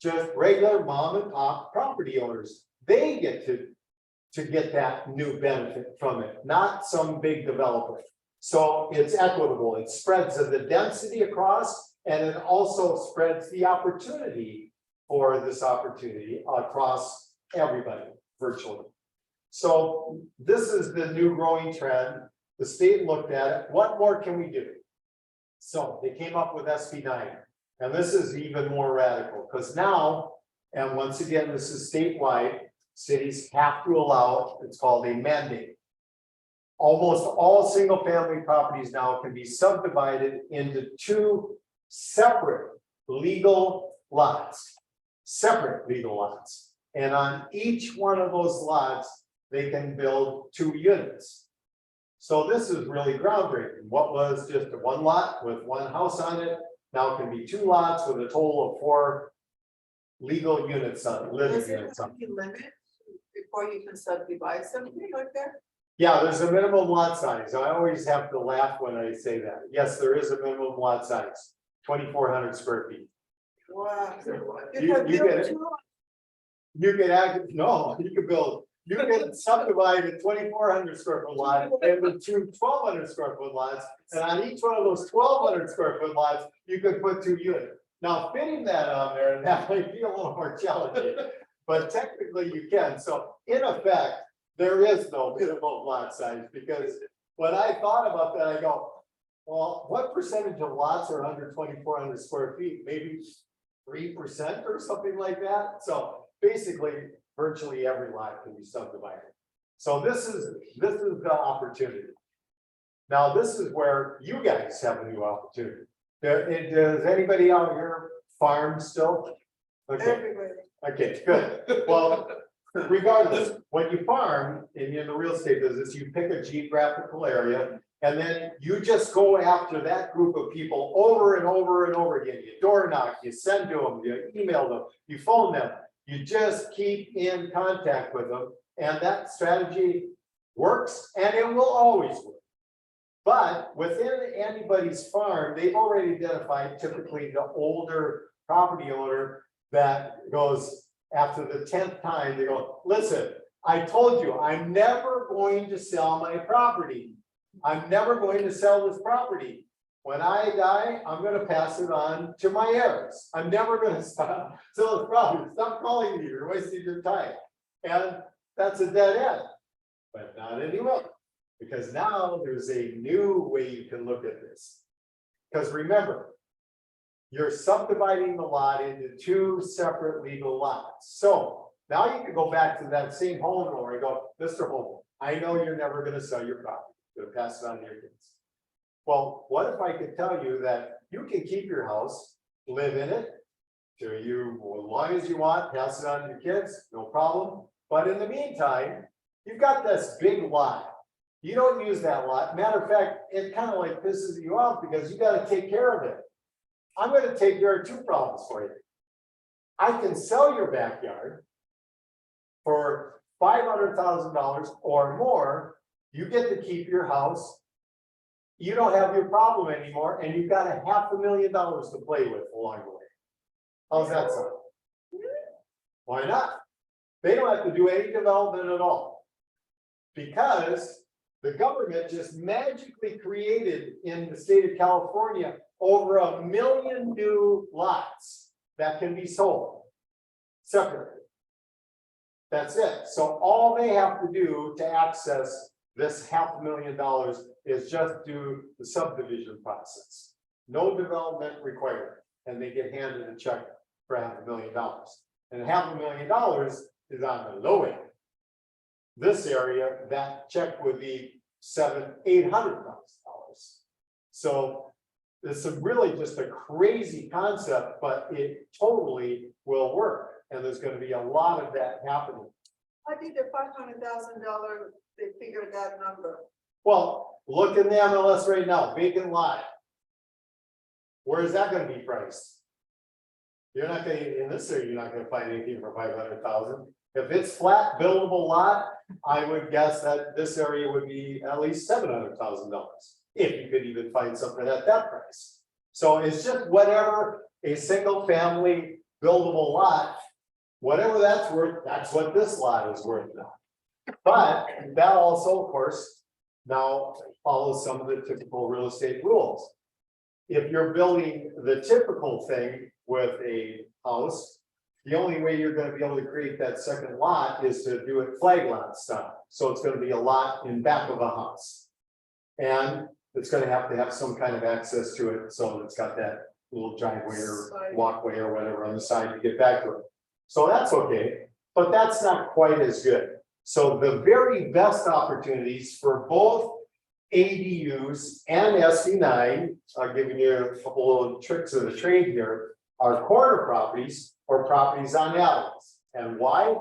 just regular mom and pop property owners. They get to get that new benefit from it, not some big developer. So it's equitable. It spreads the density across, and it also spreads the opportunity for this opportunity across everybody virtually. So this is the new growing trend. The state looked at it. What more can we do? So they came up with SB9, and this is even more radical because now, and once again, this is statewide, cities have to allow, it's called a mandate. Almost all single family properties now can be subdivided into 2 separate legal lots, And on each one of those lots, they can build 2 units. So this is really groundbreaking. What was just a 1 lot with 1 house on it, now can be 2 lots with a total of 4 legal units on living Does it units have on. any limit before you can subdivide something like that? Yeah, there's a minimum lot size. I always have to laugh when I say that. Yes, there is a minimum lot size, 2,400 square feet. Wow. You get it. You can act, no, you can subdivide a 2,400 square foot lot into 2 1,200 square foot lots. And on each one of those 1,200 square foot lots, you could put 2 units. Now fitting that on there, that might be a little more challenging, but technically you can. So in effect, there is no minimum lot size, because when I thought about that, I go, well, what percentage of lots are under 2,400 square feet? Maybe 3% or something like that. So basically, virtually every lot can be subdivided. So this is the opportunity. Now, this is where you guys have a new opportunity. Does anybody out here farm still? Okay, Everybody. okay, good. Well, regardless, when you farm in the real estate business, you pick a geographical area, and then you just go after that group of people over and over and over again. You door knock, you send to them, you email them, you phone them. You just keep in contact with them, and that strategy works, and it will always work. But within anybody's farm, they've already identified typically the older property owner that goes after the 10th time, they go, listen, I told you, I'm never going to sell my property. I'm never going to sell this property. When I die, I'm going to pass it on to my heirs. I'm never going to sell this property. Stop calling me, you're wasting your time. And that's a dead end, but not anymore. Because now there's a new way you can look at this. Because remember, you're subdividing the lot into 2 separate legal lots. So now you can go back to that same homeowner and go, Mr. Homeowner, I know you're never going to sell your property. You're going to pass it on to your kids. Well, what if I could tell you that you can keep your house, live in it, to you as long as you want, pass it on to your kids, no problem. But in the meantime, you've got this big lot. You don't use that lot. Matter of fact, it kind of like pisses you off because you got to take care of it. I'm going to take care of 2 problems for you. I can sell your backyard for $500,000 or more. You get to keep your house. You don't have your problem anymore, and you've got $500,000 to play with along the way. How's that sound? Why not? They don't have to do any development at all, because the government just magically created in the state of California over 1 million new lots that can be sold separately. That's it. So all they have to do to access this $500,000 is just do the subdivision process. No development required, and they get handed a check for $500,000. And $500,000 is on the low end. This area, that check would be $800,000. So it's really just a crazy concept, but it totally will work. And there's going to be a lot of that happening. I think the $500,000, they figured that number. Well, look in the MLS right now, vacant lot. Where is that going to be priced? You're not going to, in this area, you're not going to find anything for 500,000. If it's flat buildable lot, I would guess that this area would be at least $700,000. If you could even find something at that price. So it's just whatever a single family buildable lot, whatever that's worth, that's what this lot is worth now. But that also, of course, now follows some of the typical real estate rules. If you're building the typical thing with a house, the only way you're going to be able to create that second lot is to do it flag lot style. So it's going to be a lot in back of a house. And it's going to have some kind of access to it. So it's got that little driveway or walkway or whatever on the side to get back to it. So that's okay, but that's not quite as good. So the very best opportunities for both ADUs and SC9, I'm giving you a couple of tricks of the trade here, are corner properties or properties on alleys. And why?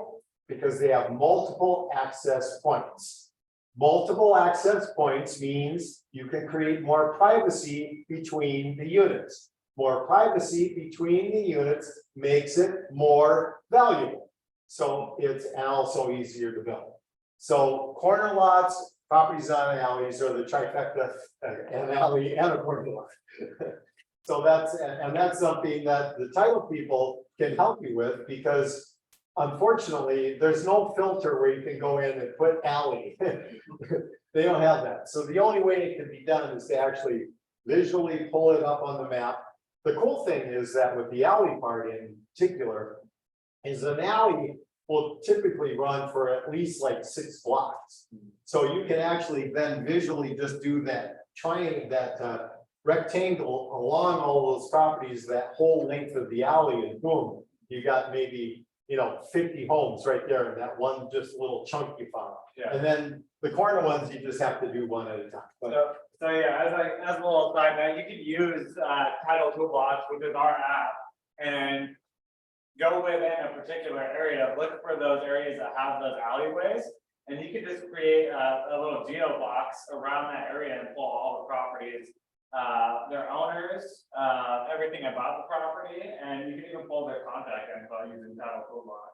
Because they have multiple access points. Multiple access points means you can create more privacy between the units. More privacy between the units makes it more valuable. So it's also easier to build. So corner lots, properties on alleys are the trifecta, an alley and a corner lot. So that's something that the title people can help you with, because unfortunately, there's no filter where you can go in and put alley. They don't have that. So the only way it can be done is to actually visually pull it up on the map. The cool thing is that with the alley part in particular, is an alley will typically run for at least like 6 blocks. So you can actually then visually just do that triangle, that rectangle along all those properties, that whole length of the alley, and boom, you got maybe 50 homes right there in that one just little chunk you found. Yeah. And then the corner ones, you just have to do one at a time. But So yeah, as a little side note, you could use Title Toolbox, which is our app, and go within a particular area, look for those areas that have those alleyways, and you could just create a little geo box around that area and pull all the properties, their owners, everything about the property, and you can even pull their contact info using Title Toolbox.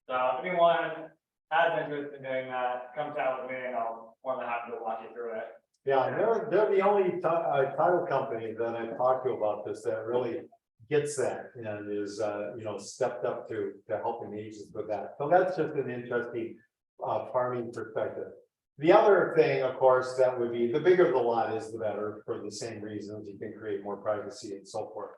So if anyone has interest in doing that, come chat with me and I'll more than happy to walk you through it. yeah, they're the only title company that I've talked to about this that really gets that and is stepped up to helping agents with that. So that's just an interesting farming perspective. The other thing, of course, that would be the bigger the lot is, the better, for the same reasons. You can create more privacy and so forth.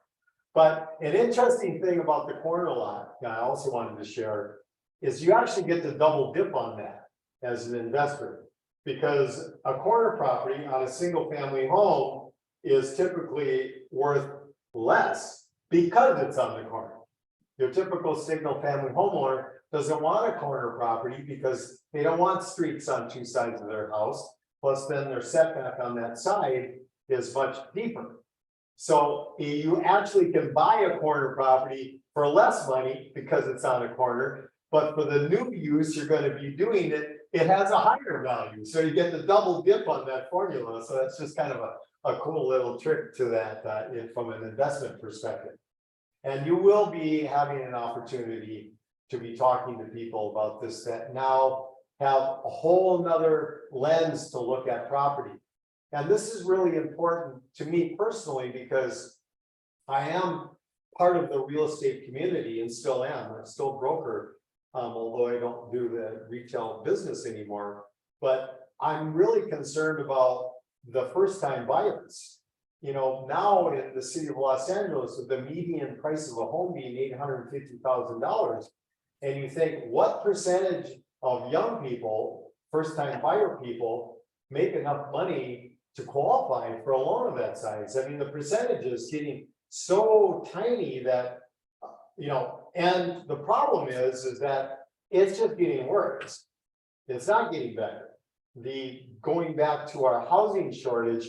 But an interesting thing about the corner lot, I also wanted to share, is you actually get to double dip on that as an investor, because a corner property on a single family home is typically worth less because it's on the corner. Your typical single family homeowner doesn't want a corner property because they don't want streets on 2 sides of their house. Plus then their setback on that side is much deeper. So you actually can buy a corner property for less money because it's on a corner, but for the new use you're going to be doing it, it has a higher value. So you get the double dip on that formula. So that's just kind of a cool little trick to that from an investment perspective. And you will be having an opportunity to be talking to people about this that now have a whole nother lens to look at property. And this is really important to me personally, because I am part of the real estate community and still am. I'm still a broker, although I don't do the retail business anymore. But I'm really concerned about the first-time buyers. Now in the city of Los Angeles, with the median price of a home being $850,000, And you think, what percentage of young people, first-time buyer people, make enough money to qualify for a loan of that size? I mean, the percentage is getting so tiny that, and the problem is that it's just getting worse. It's not getting better. Going back to our housing shortage,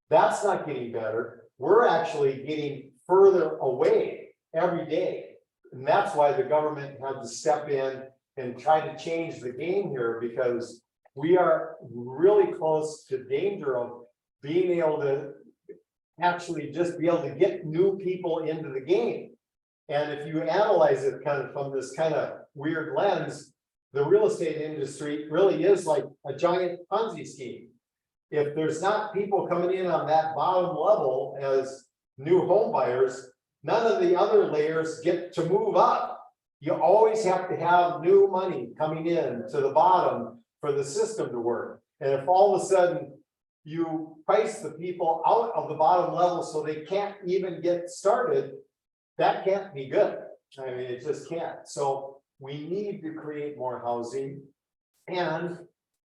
that's not getting better. We're actually getting further away every day. And that's why the government had to step in and try to change the game here, because we are really close to danger of being able to actually just be able to get new people into the game. And if you analyze it kind of from this kind of weird lens, the real estate industry really is like a giant Ponzi scheme. If there's not people coming in on that bottom level as new home buyers, none of the other layers get to move up. You always have to have new money coming in to the bottom for the system to work. And if all of a sudden you price the people out of the bottom level so they can't even get started, that can't be good. I mean, it just can't. So we need to create more housing. And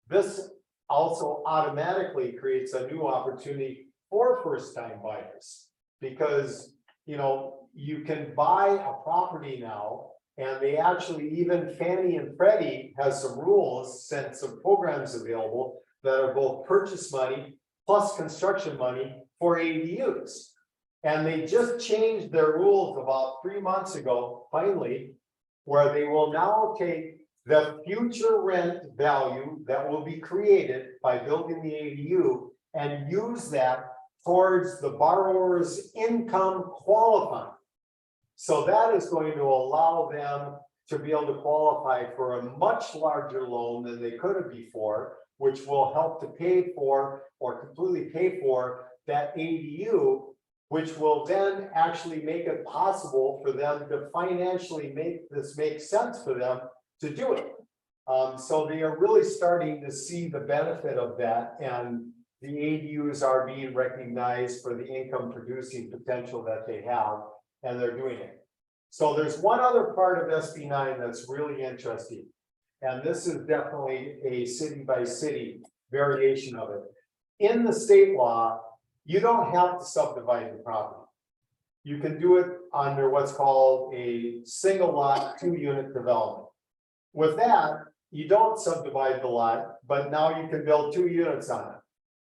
this also automatically creates a new opportunity for first-time buyers, because you can buy a property now, and they actually, even Fannie and Freddie has some rules, sent some programs available that are both purchase money plus construction money for ADUs. And they just changed their rules about 3 months ago, finally, where they will now take the future rent value that will be created by building the ADU and use that towards the borrower's income qualifying. So that is going to allow them to be able to qualify for a much larger loan than they could have before, which will help to pay for or completely pay for that ADU, which will then actually make it possible for them to financially make this make sense for them to do it. So they are really starting to see the benefit of that, and the ADUs are being recognized for the income producing potential that they have, and they're doing it. So there's one other part of SB 9 that's really interesting, and this is definitely a city by city variation of it. In the state law, you don't have to subdivide the property. You can do it under what's called a single lot 2-unit development. With that, you don't subdivide the lot, but now you can build 2 units on it.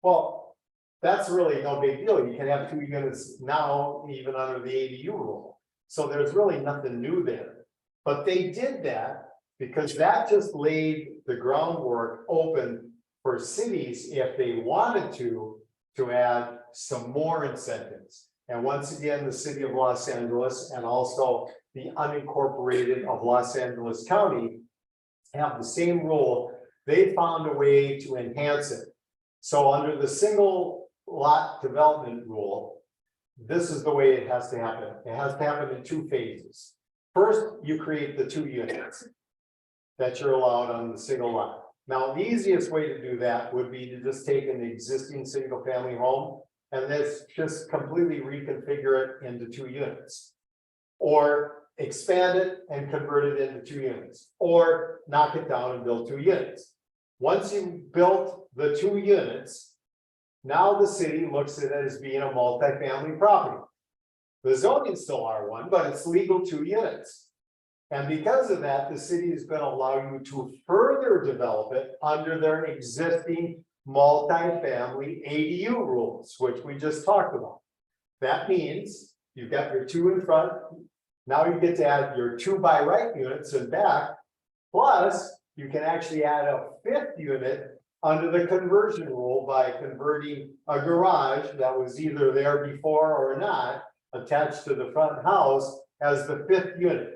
Well, that's really no big deal. You can have 2 units now, even under the ADU rule. So there's really nothing new there. But they did that because that just laid the groundwork open for cities, if they wanted to add some more incentives. And once again, the city of Los Angeles and also the unincorporated of Los Angeles County have the same rule. They found a way to enhance it. So under the single lot development rule, this is the way it has to happen. It has to happen in 2 phases. First, you create the 2 units that you're allowed on the single lot. Now, the easiest way to do that would be to just take an existing single family home and just completely reconfigure it into 2 units. Or expand it and convert it into 2 units, or knock it down and build 2 units. Once you've built the 2 units, now the city looks at it as being a multifamily property. The zoning is still R1, but it's legal 2 units. And because of that, the city is going to allow you to further develop it under their existing multifamily ADU rules, which we just talked about. That means you've got your 2 in front. Now you get to add your 2 by right units in back, plus you can actually add a 5th unit under the conversion rule by converting a garage that was either there before or not attached to the front house as the 5th unit.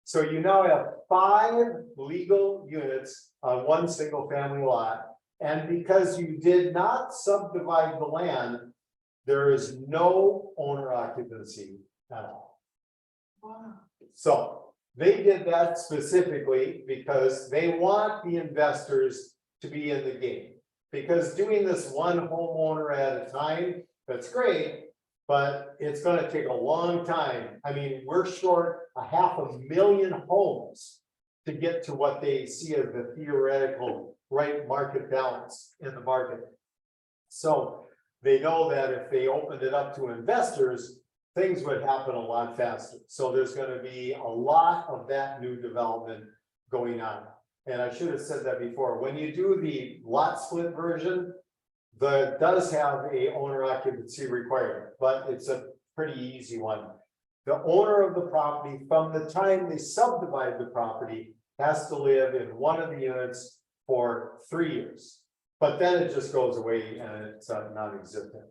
So you now have 5 legal units on 1 single family lot. And because you did not subdivide the land, there is no owner occupancy at all. Wow. So they did that specifically because they want the investors to be in the game. Because doing this one homeowner at a time, that's great, but it's going to take a long time. I mean, we're short 500,000 homes to get to what they see as the theoretical right market balance in the market. So they know that if they opened it up to investors, things would happen a lot faster. So there's gonna be a lot of that new development going on. And I should have said that before, when you do the lot split version, does have a owner occupancy requirement, but it's a pretty easy one. The owner of the property, from the time they subdivide the property, has to live in one of the units for 3 years. But then it just goes away and it's non-existent.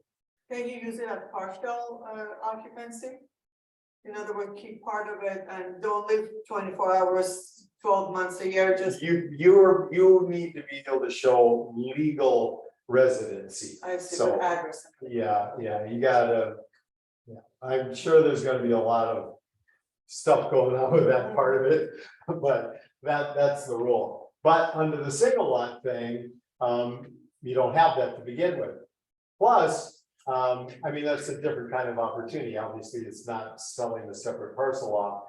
Can you use it as partial occupancy? In other words, keep part of it and don't live 24 hours, 12 months a year, just. You need to be able to show legal residency. I see So, the address. yeah, you gotta, yeah, I'm sure there's gonna be a lot of stuff going on with that part of it, but that's the rule. But under the single lot thing, you don't have that to begin with. Plus, I mean, that's a different kind of opportunity. Obviously, it's not selling a separate parcel off,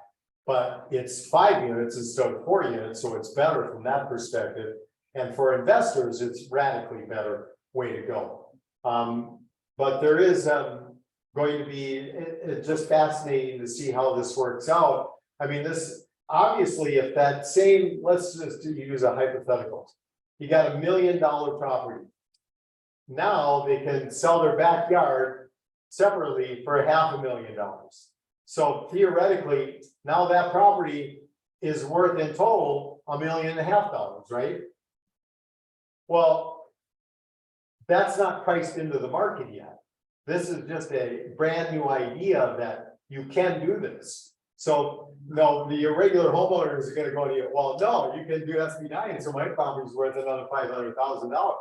but it's 5 units instead of 4 units, so it's better from that perspective. And for investors, it's radically better way to go. But there is going to be, it's just fascinating to see how this works out. I mean, this obviously, if that same, let's just use a hypothetical. You got $1 million property. Now they can sell their backyard separately for $500,000. So theoretically, now that property is worth in total $1.5 million, right? Well, that's not priced into the market yet. This is just a brand new idea that you can do this. So no, the irregular homeowners are going to go to you. Well, no, you can do SB9, so my property's worth another $500,000.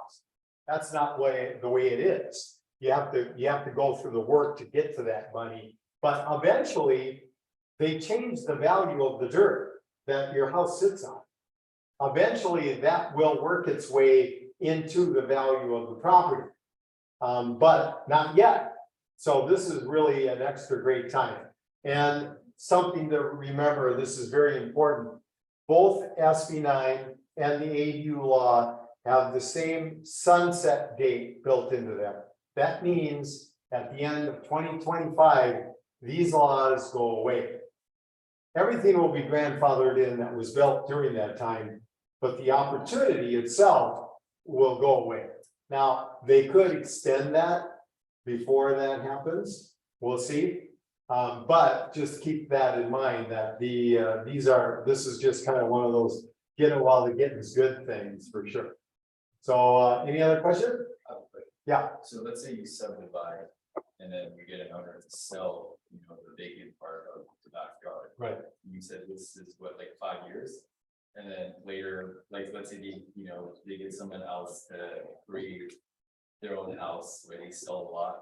That's not the way it is. You have to go through the work to get to that money. But eventually, they change the value of the dirt that your house sits on. Eventually, that will work its way into the value of the property, but not yet. So this is really an extra great time. And something to remember, this is very important. Both SB9 and the ADU law have the same sunset date built into them. That means at the end of 2025, these laws go away. Everything will be grandfathered in that was built during that time, but the opportunity itself will go away. Now, they could extend that before that happens. We'll see. But just keep that in mind that this is just kind of one of those get it while the getting's good things for sure. So any other question? Yeah. So let's say you subdivide and then you get an owner to sell, the vacant part of the backyard. Right. You said this is what, like 5 years? And then later, like, let's say they get someone else to create their own house where they sell a lot.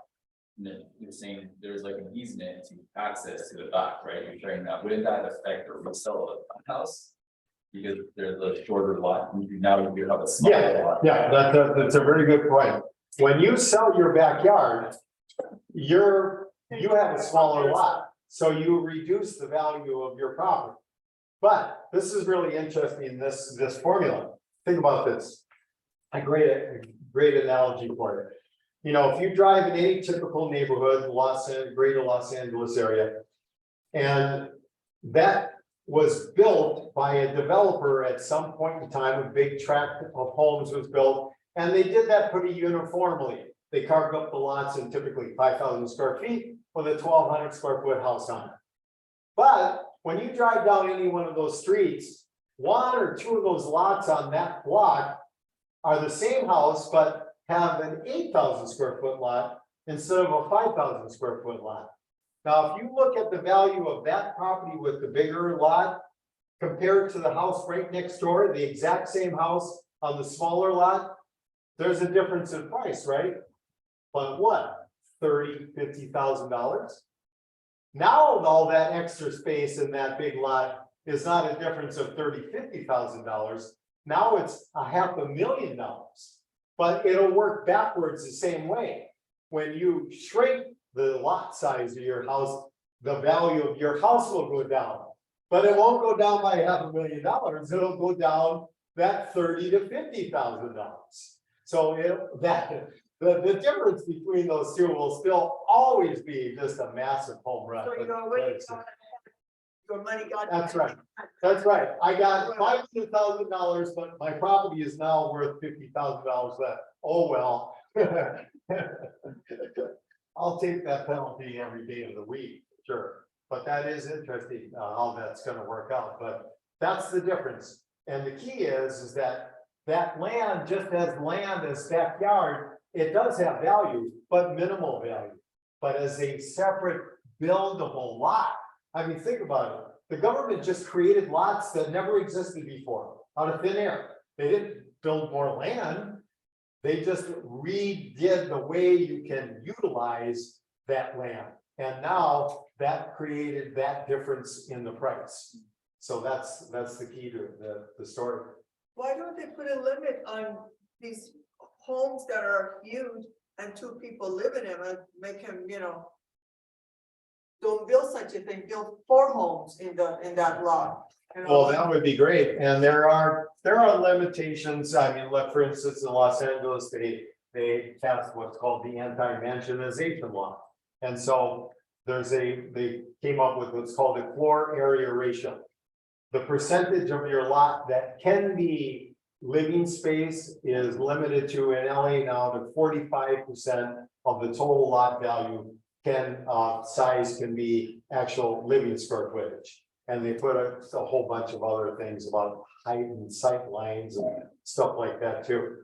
And then you're saying there's like an easement to access to the back, right? You're sharing that. Wouldn't that affect the resale of the house? Because there's a shorter lot, now you have a smaller lot. Yeah, that's a very good point. When you sell your backyard, you have a smaller lot, so you reduce the value of your property. But this is really interesting, this formula. Think about this. A great analogy for it. If you drive in any typical neighborhood, greater Los Angeles area, and that was built by a developer at some point in time, a big tract of homes was built, and they did that pretty uniformly. They carved up the lots in typically 5,000 square feet with a 1,200 square foot house on it. But when you drive down any one of those streets, 1 or 2 of those lots on that block are the same house, but have an 8,000 square foot lot instead of a 5,000 square foot lot. Now, if you look at the value of that property with the bigger lot compared to the house right next door, the exact same house on the smaller lot, there's a difference in price, right? But what, $30,000, $50,000? Now all that extra space in that big lot is not a difference of $30,000, $50,000. Now it's $500,000, but it'll work backwards the same way. When you shrink the lot size of your house, the value of your house will go down. But it won't go down by $500,000, it'll go down that $30,000 to $50,000. So the difference between those two will still always be just a massive home run. So but- you're already, your money got. That's right. That's right. I got $500,000, but my property is now worth $50,000 left. Oh, well. I'll take that penalty every day of the week, sure. But that is interesting, how that's gonna work out, but that's the difference. And the key is that land, just as land as backyard, it does have value, but minimal value. But as a separate buildable lot, I mean, think about it. The government just created lots that never existed before, out of thin air. They didn't build more land. They just redid the way you can utilize that land. And now that created that difference in the price. So that's the key to the story. Why don't they put a limit on these homes that are huge and 2 people live in them and make them, don't build such a thing, build 4 homes in that lot. Well, that would be great, and there are limitations. I mean, look, for instance, in Los Angeles, they passed what's called the anti-mansionization law. And so they came up with what's called a floor area ratio. The percentage of your lot that can be living space is limited to, in LA now, to 45% of the total lot value size can be actual living square footage. And they put a whole bunch of other things about height and sight lines and stuff like that too.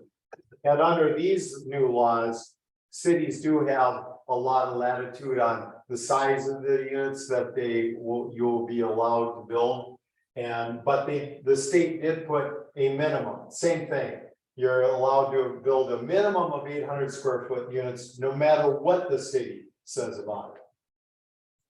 And under these new laws, cities do have a lot of latitude on the size of the units that you'll be allowed to build. But the state did put a minimum, same thing. You're allowed to build a minimum of 800 square foot units, no matter what the city says about it.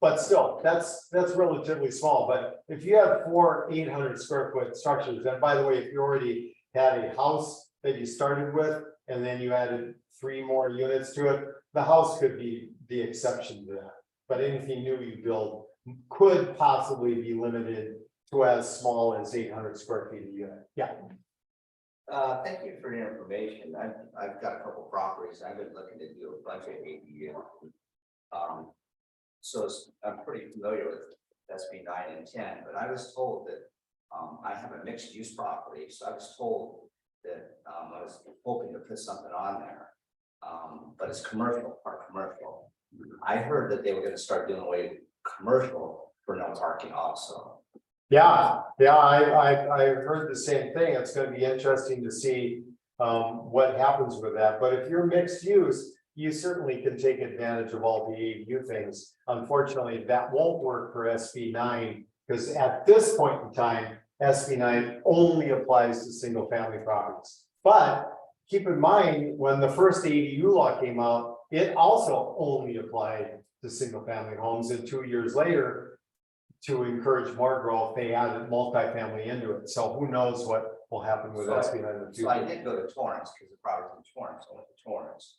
But still, that's relatively small. But if you have 4 800 square foot structures, and by the way, if you already had a house that you started with, and then you added 3 more units to it, the house could be the exception to that. But anything new you build could possibly be limited to as small as 800 square feet a unit. Yeah. Thank you for the information. I've got a couple properties. I've been looking to do a bunch of ADU. So I'm pretty familiar with SB 9 and 10, but I was told that I have a mixed use property. So I was told that I was hoping to put something on there. But it's commercial, part commercial. I heard that they were going to start doing away with commercial for no parking also. Yeah, I heard the same thing. It's going to be interesting to see what happens with that. But if you're mixed use, you certainly can take advantage of all the ADU things. Unfortunately, that won't work for SB 9 because at this point in time, SB 9 only applies to single family properties. But keep in mind, when the first ADU law came out, it also only applied to single family homes, and 2 years later, to encourage more growth, they added multifamily into it. So who knows what will happen with SB 9 in the future. So I did go to Torrance because the property's in Torrance. I went to Torrance.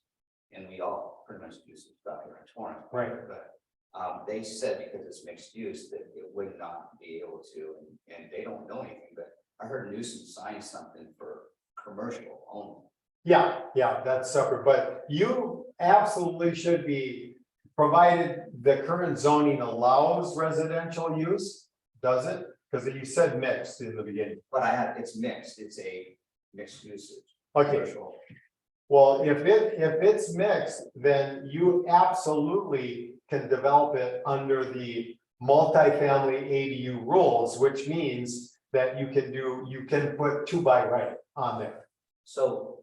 And we all pretty much do some stuff here in Torrance. Right. But they said because it's mixed use that it would not be able to, and they don't know anything, but I heard Newsom sign something for commercial only. Yeah, that's separate, but you absolutely should be, provided the current zoning allows residential use, does it? Because you said mixed in the beginning. But it's mixed, it's a mixed usage. Okay. Commercial. Well, if it's mixed, then you absolutely can develop it under the multifamily ADU rules, which means that you can put 2 by right on there. So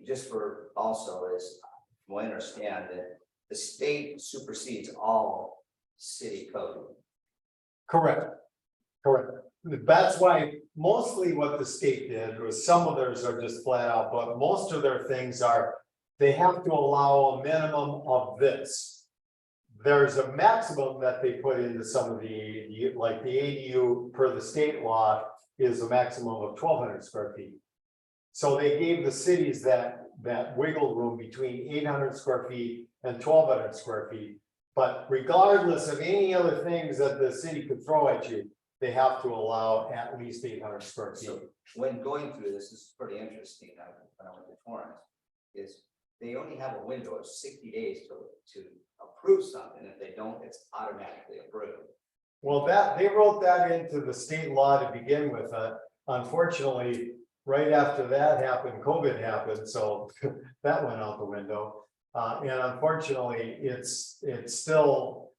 just for also is, we understand that the state supersedes all city code. Correct. That's why mostly what the state did was, some of theirs are just flat out, but most of their things are, they have to allow a minimum of this. There's a maximum that they put into some of the ADU, like the ADU per the state law is a maximum of 1,200 square feet. So they gave the cities that wiggle room between 800 square feet and 1,200 square feet. But regardless of any other things that the city could throw at you, they have to allow at least 800 square feet. So when going through this is pretty interesting, when I went to Torrance, is they only have a window of 60 days to approve something. If they don't, it's automatically approved. Well, they wrote that into the state law to begin with. Unfortunately, right after that happened, COVID happened, so that went out the window. And unfortunately, it's still,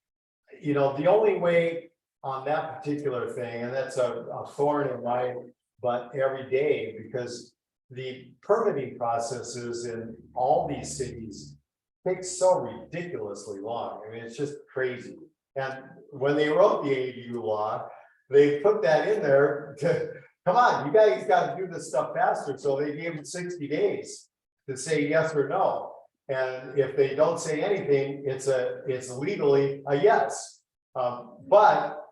you know, the only way on that particular thing, and that's a thorn in my butt every day, because the permitting processes in all these cities take so ridiculously long. I mean, it's just crazy. And when they wrote the ADU law, they put that in there to, come on, you guys got to do this stuff faster. So they gave them 60 days to say yes or no. And if they don't say anything, it's legally a yes. But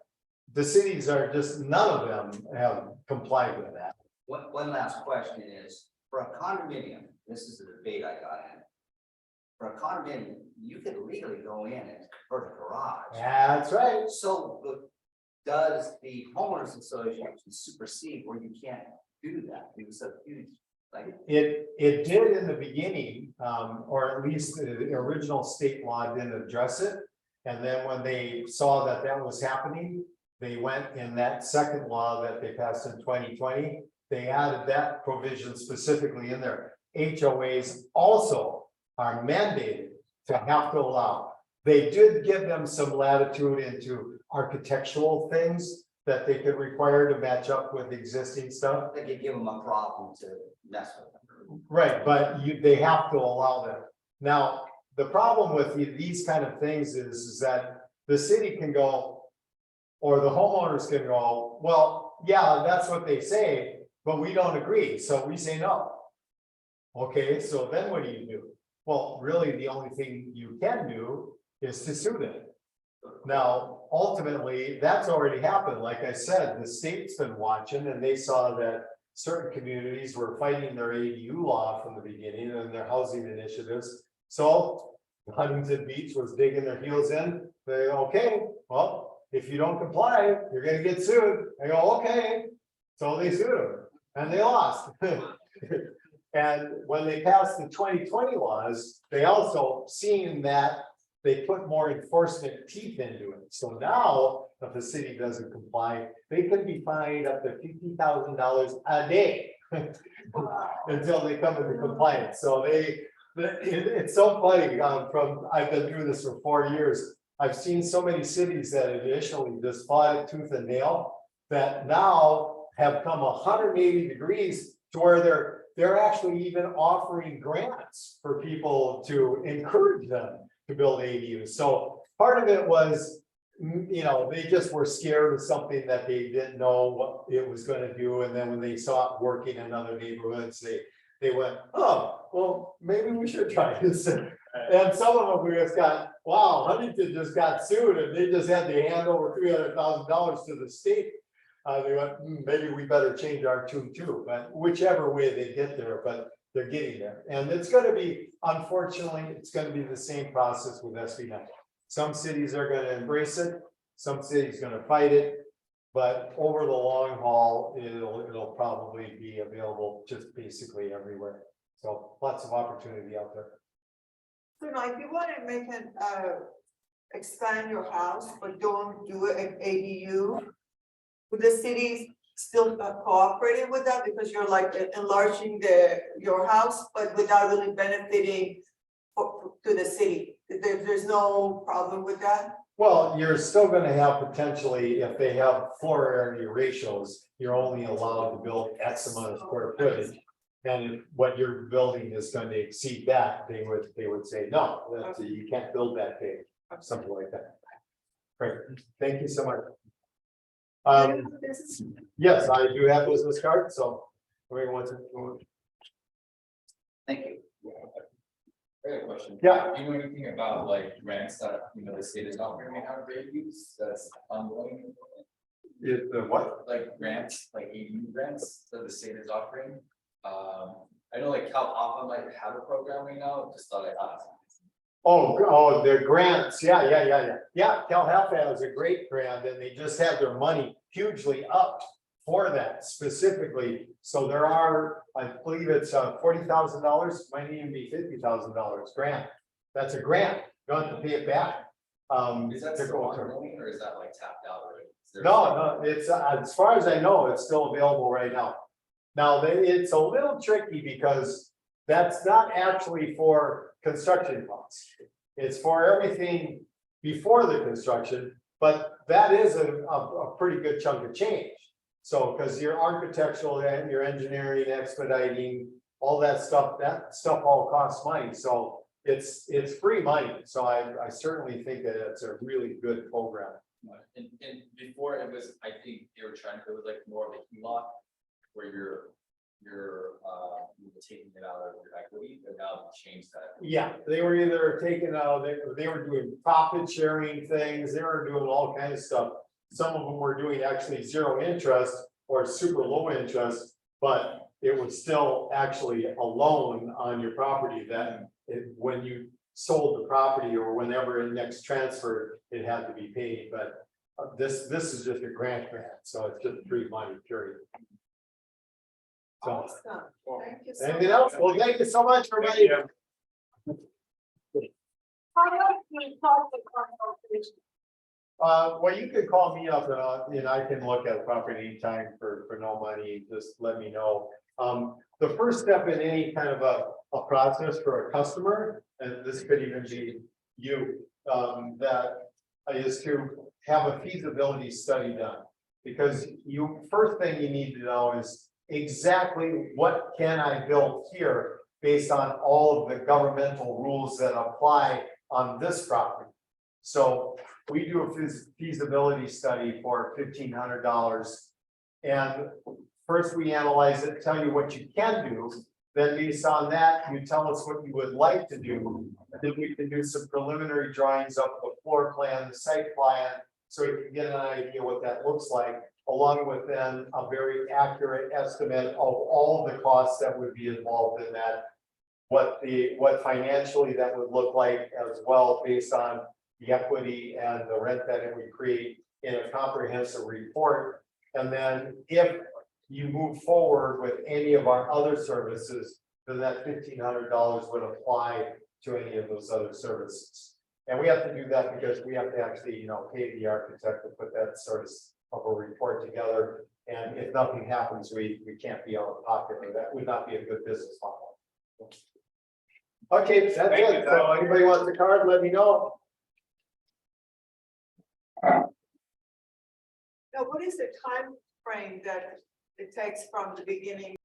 the cities are just, none of them have complied with that. One last question is, for a condominium, this is the debate I got in. For a condominium, you could legally go in and convert a garage. That's right. So does the homeowners association supersede where you can't do that? It was a huge, like, It did in the beginning, or at least the original state law didn't address it. And then when they saw that that was happening, they went in that second law that they passed in 2020. They added that provision specifically in there. HOAs also are mandated to have to allow. They did give them some latitude into architectural things that they could require to match up with existing stuff. they could give them a problem to mess with them. Right, but they have to allow them. Now, the problem with these kind of things is that the city can go, or the homeowners can go, well, yeah, that's what they say, but we don't agree, so we say no. Okay, so then what do you do? Well, really, the only thing you can do is to sue them. Now, ultimately, that's already happened. Like I said, the state's been watching and they saw that certain communities were fighting their ADU law from the beginning and their housing initiatives. So Huntington Beach was digging their heels in. They go, okay, well, if you don't comply, you're gonna get sued. I go, okay. So they sued them and they lost. And when they passed the 2020 laws, they also seen that they put more enforcement teeth into it. So now, if the city doesn't comply, they can be fined up to $50,000 a day until they come into compliance. So it's so funny. I've been doing this for 4 years. I've seen so many cities that initially just fought it tooth and nail that now have come 180 degrees to where they're actually even offering grants for people to encourage them to build ADUs. So part of it was, you know, they just were scared of something that they didn't know what it was going to do. And then when they saw it working in other neighborhoods, they went, oh, well, maybe we should try this. And some of them we just got, wow, Huntington just got sued and they just had to hand over $300,000 to the state. They went, maybe we better change our tune too, but whichever way they get there, but they're getting there. And it's going to be, unfortunately, it's going to be the same process with SB9. Some cities are going to embrace it. Some cities are going to fight it, but over the long haul, it'll probably be available just basically everywhere. So lots of opportunity out there. So now if you want to make an, expand your house, but don't do it an ADU, would the city still cooperating with that because you're like enlarging your house, but without really benefiting to the city? There's no problem with that? Well, you're still going to have potentially, if they have floor area ratios, you're only allowed to build X amount of square footage. And if what you're building is going to exceed that, they would say, no, you can't build that big, something like that. Great, thank you so much. Yes, I do have business cards, so everyone wants to. Thank you. I got a question. Yeah. Do you know anything about like grants that, you know, the state is offering out of ADUs that's ongoing? Is the what? Like grants, like ADU grants that the state is offering? I know like Cal Papa might have a program right now, just thought I'd ask. Oh, their grants, yeah, Cal Health has a great grant, and they just had their money hugely upped for that specifically, so there are, I believe it's $40,000, might even be $50,000 grant. That's a grant, you don't have to pay it back. Is that to still go to- ongoing or is that like tapped out already? Is there- No, it's, as far as I know, it's still available right now. Now, it's a little tricky because that's not actually for construction costs. It's for everything before the construction, but that is a pretty good chunk of change. So, because your architectural and your engineering, expediting, all that stuff all costs money, so it's free money, so I certainly think that it's a really good program. And before it was, I think they were trying to, it was like more of a HELOC where you're taking it out of your equity, but now they've changed that. Yeah, they were either taking out, they were doing profit sharing things, they were doing all kinds of stuff. Some of them were doing actually zero interest or super low interest, but it was still actually a loan on your property that when you sold the property or whenever it next transferred, it had to be paid, but this is just a grant, so it's just free money, period. So, Awesome. Thank you so anything much. else? Well, thank you so much, everybody. Well, you could call me up and I can look at a property anytime for no money, just let me know. The first step in any kind of a process for a customer, and this could even be you, that is to have a feasibility study done. Because first thing you need to know is exactly what can I build here based on all of the governmental rules that apply on this property. So we do a feasibility study for $1,500. And first we analyze it, tell you what you can do. Then based on that, you tell us what you would like to do. And then we can do some preliminary drawings of the floor plan, the site plan, so you can get an idea what that looks like, along with then a very accurate estimate of all the costs that would be involved in that. What financially that would look like as well, based on the equity and the rent that it would create in a comprehensive report. And then if you move forward with any of our other services, then that $1,500 would apply to any of those other services. And we have to do that because we have to actually, pay the architect to put that sort of a report together. And if nothing happens, we can't be out of pocket, or that would not be a good business model. Okay, that's it. So anybody wants a card, let me know. Now, what is the time frame that it takes from the beginning